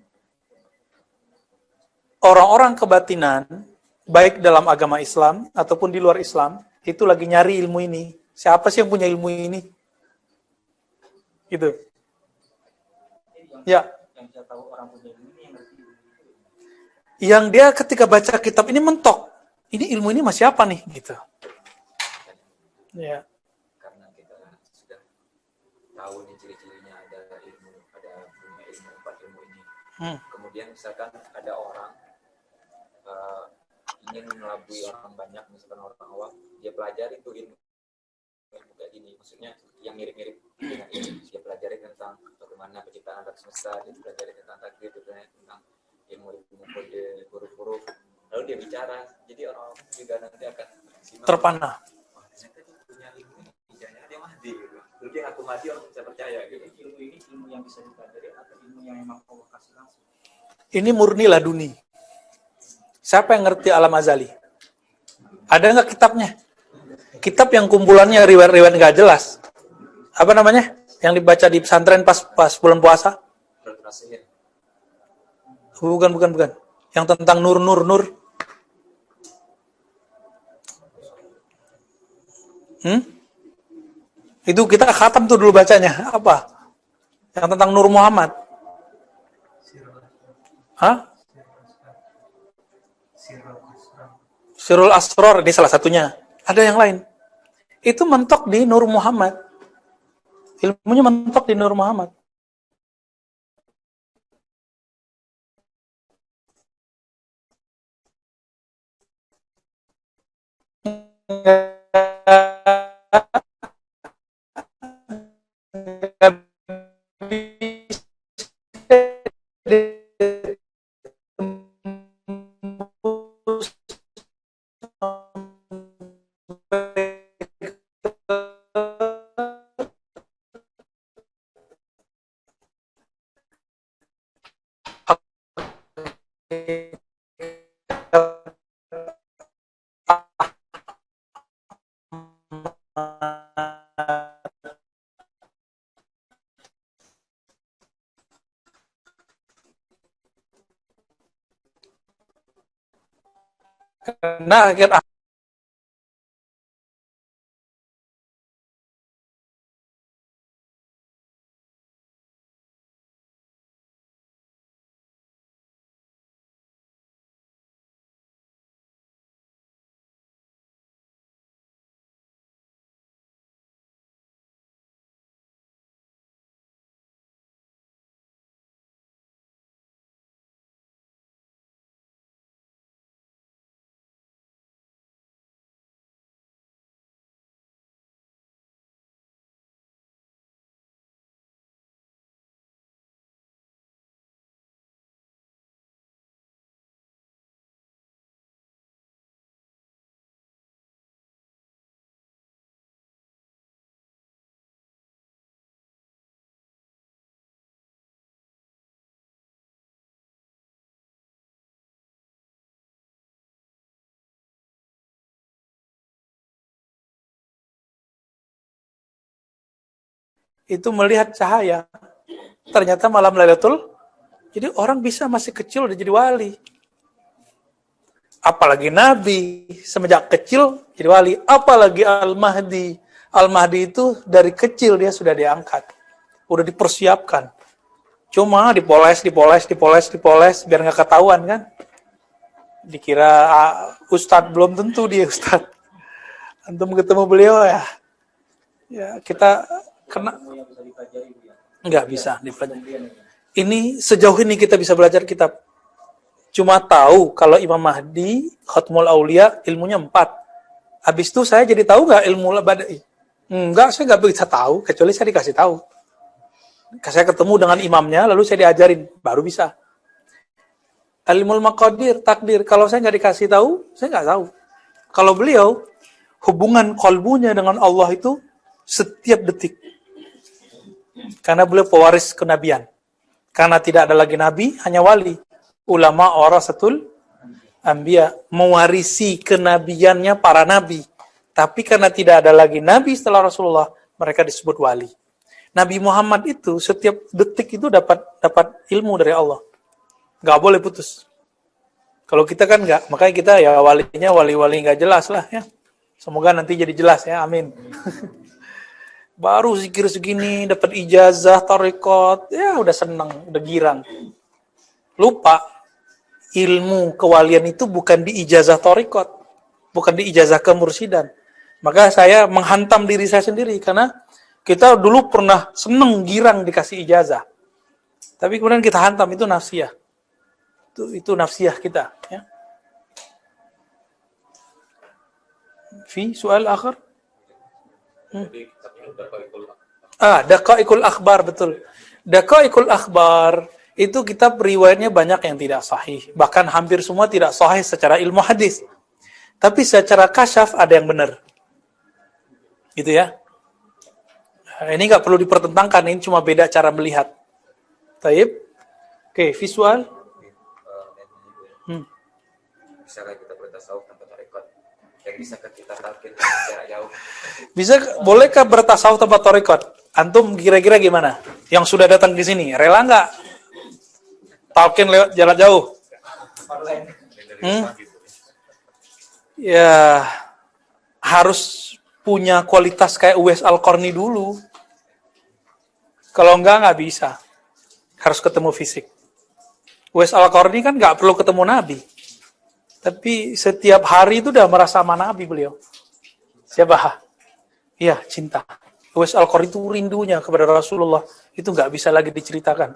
orang-orang kebatinan baik dalam agama Islam ataupun di luar Islam, itu lagi nyari ilmu ini. Siapa sih yang punya ilmu ini? Gitu. Ya. Yang dia ketika baca kitab ini mentok. Ini ilmu ini masih apa nih? Gitu. Ya. Karena kita sudah tahu nih ciri-cirinya ada ilmu, punya ilmu, 4 ilmu ini. Kemudian misalkan ada orang ingin melabui orang banyak, misalkan orang awam, dia pelajari tuh ilmu kayak gini, maksudnya yang mirip-mirip dengan ini, dia pelajari tentang bagaimana penciptaan alam semesta, dia pelajari tentang takdir, tentang ilmu kode huruf-huruf, lalu dia bicara, jadi orang juga nanti akan terpana. Wah, ternyata dia punya ilmu ini, jangan dia Mahdi, gitu. Lalu dia ngaku Mahdi, orang bisa percaya gitu. Ilmu ini ilmu yang bisa dipelajari atau ilmu yang memang Allah kasih langsung? Ini murni laduni. Siapa yang ngerti Alam Azali? Ada nggak kitabnya? Kitab yang kumpulannya riwayat-riwayat nggak jelas. Apa namanya? Yang dibaca di pesantren pas bulan puasa? Bukan. Yang tentang nur. Itu kita khatam tuh dulu bacanya. Apa? Yang tentang Nur Muhammad. Hah? Sirul Asror, ini salah satunya. Ada yang lain. Itu mentok di Nur Muhammad. Ilmunya mentok di Nur Muhammad. Karena akhir itu melihat cahaya, ternyata malam Lailatul, jadi orang bisa masih kecil udah jadi wali. Apalagi Nabi, semenjak kecil jadi wali. Apalagi Al-Mahdi. Al-Mahdi itu dari kecil dia sudah diangkat. Udah dipersiapkan. Cuma dipoles, biar nggak ketahuan kan. Dikira Ustadz, belum tentu dia Ustadz. Antum ketemu beliau ya. Ya kita kena. Nggak bisa dipelajari. Ini sejauh ini kita bisa belajar kitab. Cuma tahu kalau Imam Mahdi, Khatmul Aulia, ilmunya 4. Habis itu saya jadi tahu nggak ilmu badai? Enggak, saya nggak bisa tahu, kecuali saya dikasih tahu. Saya ketemu dengan imamnya, lalu saya diajarin, baru bisa. Ilmul Maqadir, takdir, kalau saya nggak dikasih tahu, saya nggak tahu. Kalau beliau, hubungan kolbunya dengan Allah itu setiap detik. Karena beliau pewaris kenabian. Karena tidak ada lagi nabi, hanya wali. Ulama warasatul anbiya, mewarisi kenabiannya para nabi. Tapi karena tidak ada lagi nabi setelah Rasulullah, mereka disebut wali. Nabi Muhammad itu setiap detik itu dapat ilmu dari Allah. Nggak boleh putus. Kalau kita kan nggak, makanya kita ya walinya wali-wali nggak jelas lah ya. Semoga nanti jadi jelas ya, amin. Baru zikir segini, dapat ijazah, tarekat, ya udah seneng, udah girang. Lupa, ilmu kewalian itu bukan di ijazah tarekat, bukan di ijazah kemursidan. Maka saya menghantam diri saya sendiri, karena kita dulu pernah seneng, girang dikasih ijazah. Tapi kemudian kita hantam, itu nafsiyah. Itu nafsiyah kita. Ya. Fi soal akhir? Daqaiqul akhbar, betul. Daqaiqul akhbar itu kitab riwayatnya banyak yang tidak sahih. Bahkan hampir semua tidak sahih secara ilmu hadis. Tapi secara kasyaf ada yang benar. Gitu ya. Ini nggak perlu dipertentangkan, ini cuma beda cara melihat. Taib. Oke, visual. Bisakah kita bertasawuf tanpa tarekat? Yang bisakah kita talqin jarak jauh? Bolehkah bertasawuf tanpa tarekat? Antum kira-kira gimana? Yang sudah datang di sini, rela nggak talqin lewat jarak jauh? Ya, harus punya kualitas kayak Uwais Al-Qarni dulu. Kalau nggak bisa. Harus ketemu fisik. Uwais Al-Qarni kan nggak perlu ketemu Nabi. Tapi setiap hari itu udah merasa sama Nabi beliau. Siapa? Iya, cinta. Uwais Al-Qarni itu rindunya kepada Rasulullah. Itu nggak bisa lagi diceritakan.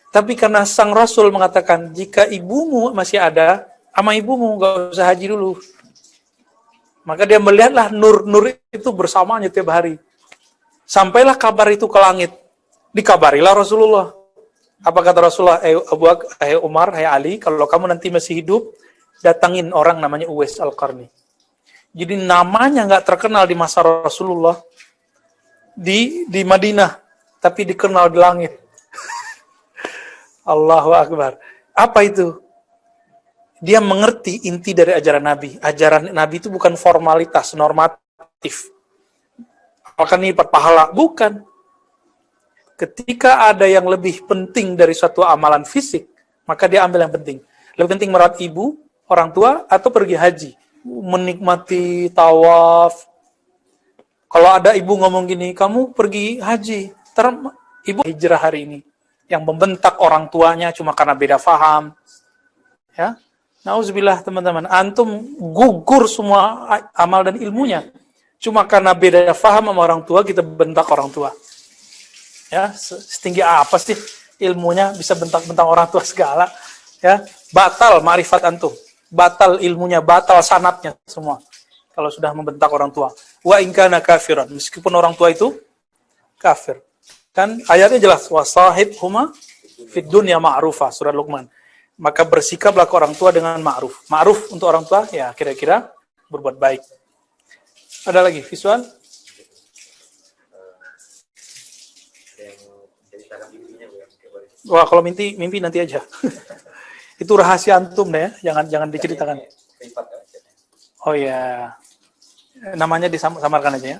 Tapi karena sang Rasul mengatakan, jika ibumu masih ada, sama ibumu nggak usah haji dulu. Maka dia melihatlah nur-nur itu bersamanya tiap hari. Sampailah kabar itu ke langit. Dikabarilah Rasulullah. Apa kata Rasulullah? Hai Umar, hai Ali, kalau kamu nanti masih hidup, datangin orang namanya Uwais Al-Qarni. Jadi namanya nggak terkenal di masa Rasulullah di Madinah, tapi dikenal di langit. Allahu Akbar. Apa itu? Dia mengerti inti dari ajaran Nabi. Ajaran Nabi itu bukan formalitas, normatif. Apakah ini pahala? Bukan. Ketika ada yang lebih penting dari suatu amalan fisik, maka dia ambil yang penting. Lebih penting merawat ibu, orang tua atau pergi haji, menikmati tawaf. Kalau ada ibu ngomong gini, kamu pergi haji, ibu hijrah hari ini, yang membentak orang tuanya cuma karena beda faham, ya. Nauzubillah teman-teman, antum gugur semua amal dan ilmunya, cuma karena beda faham sama orang tua kita bentak orang tua. Ya, setinggi apa sih ilmunya bisa bentak-bentak orang tua segala? Ya, batal ma'rifat antum, batal ilmunya, batal sanatnya semua. Kalau sudah membentak orang tua. Wa in kana kafiran, meskipun orang tua itu kafir. Kan ayatnya jelas, wasahibhuma fid dunya ma'rufah, surat Luqman. Maka bersikaplah ke orang tua dengan ma'ruf. Ma'ruf untuk orang tua ya kira-kira berbuat baik. Ada lagi visual? Wah, kalau mimpi nanti aja. Itu rahasia antum deh ya, jangan diceritakan. Oh ya. Namanya disamarkan aja ya.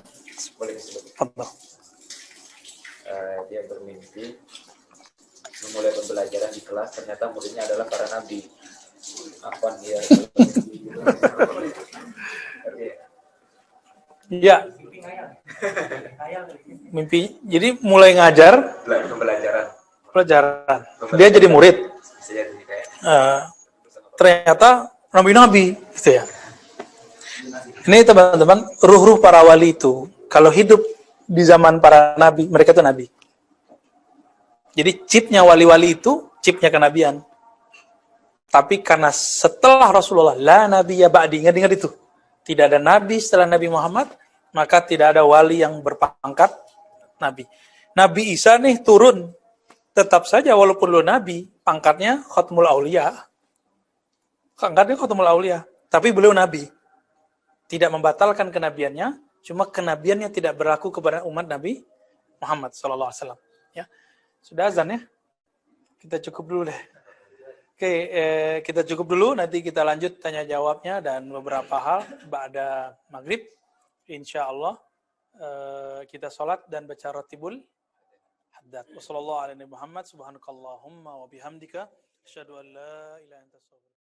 Boleh disebut. Contoh. Dia bermimpi memulai pembelajaran di kelas, ternyata muridnya adalah para nabi. Apa dia? Iya. Mimpi. Jadi mulai ngajar. Pelajaran. Dia jadi murid. Ternyata nabi-nabi, gitu ya. Ini teman-teman, ruh-ruh para wali itu, kalau hidup di zaman para nabi, mereka itu nabi. Jadi chipnya wali-wali itu, chipnya kenabian. Tapi karena setelah Rasulullah, la nabiyya ba'di, ingat itu. Tidak ada nabi setelah Nabi Muhammad, maka tidak ada wali yang berpangkat nabi. Nabi Isa nih turun, tetap saja walaupun lo nabi, pangkatnya khatmul aulia. Pangkatnya khatmul aulia, tapi beliau nabi. Tidak membatalkan kenabiannya, cuma kenabiannya tidak berlaku kepada umat Nabi Muhammad SAW. Ya, sudah azan ya? Kita cukup dulu deh. Oke, kita cukup dulu. Nanti kita lanjut tanya jawabnya dan beberapa hal ba'da maghrib. Insya Allah kita sholat dan baca ratibul haddad. Wassalamualaikum warahmatullahi wabarakatuh. Subhanakallahumma wa bihamdika. Asyhadu an la ilaha illa anta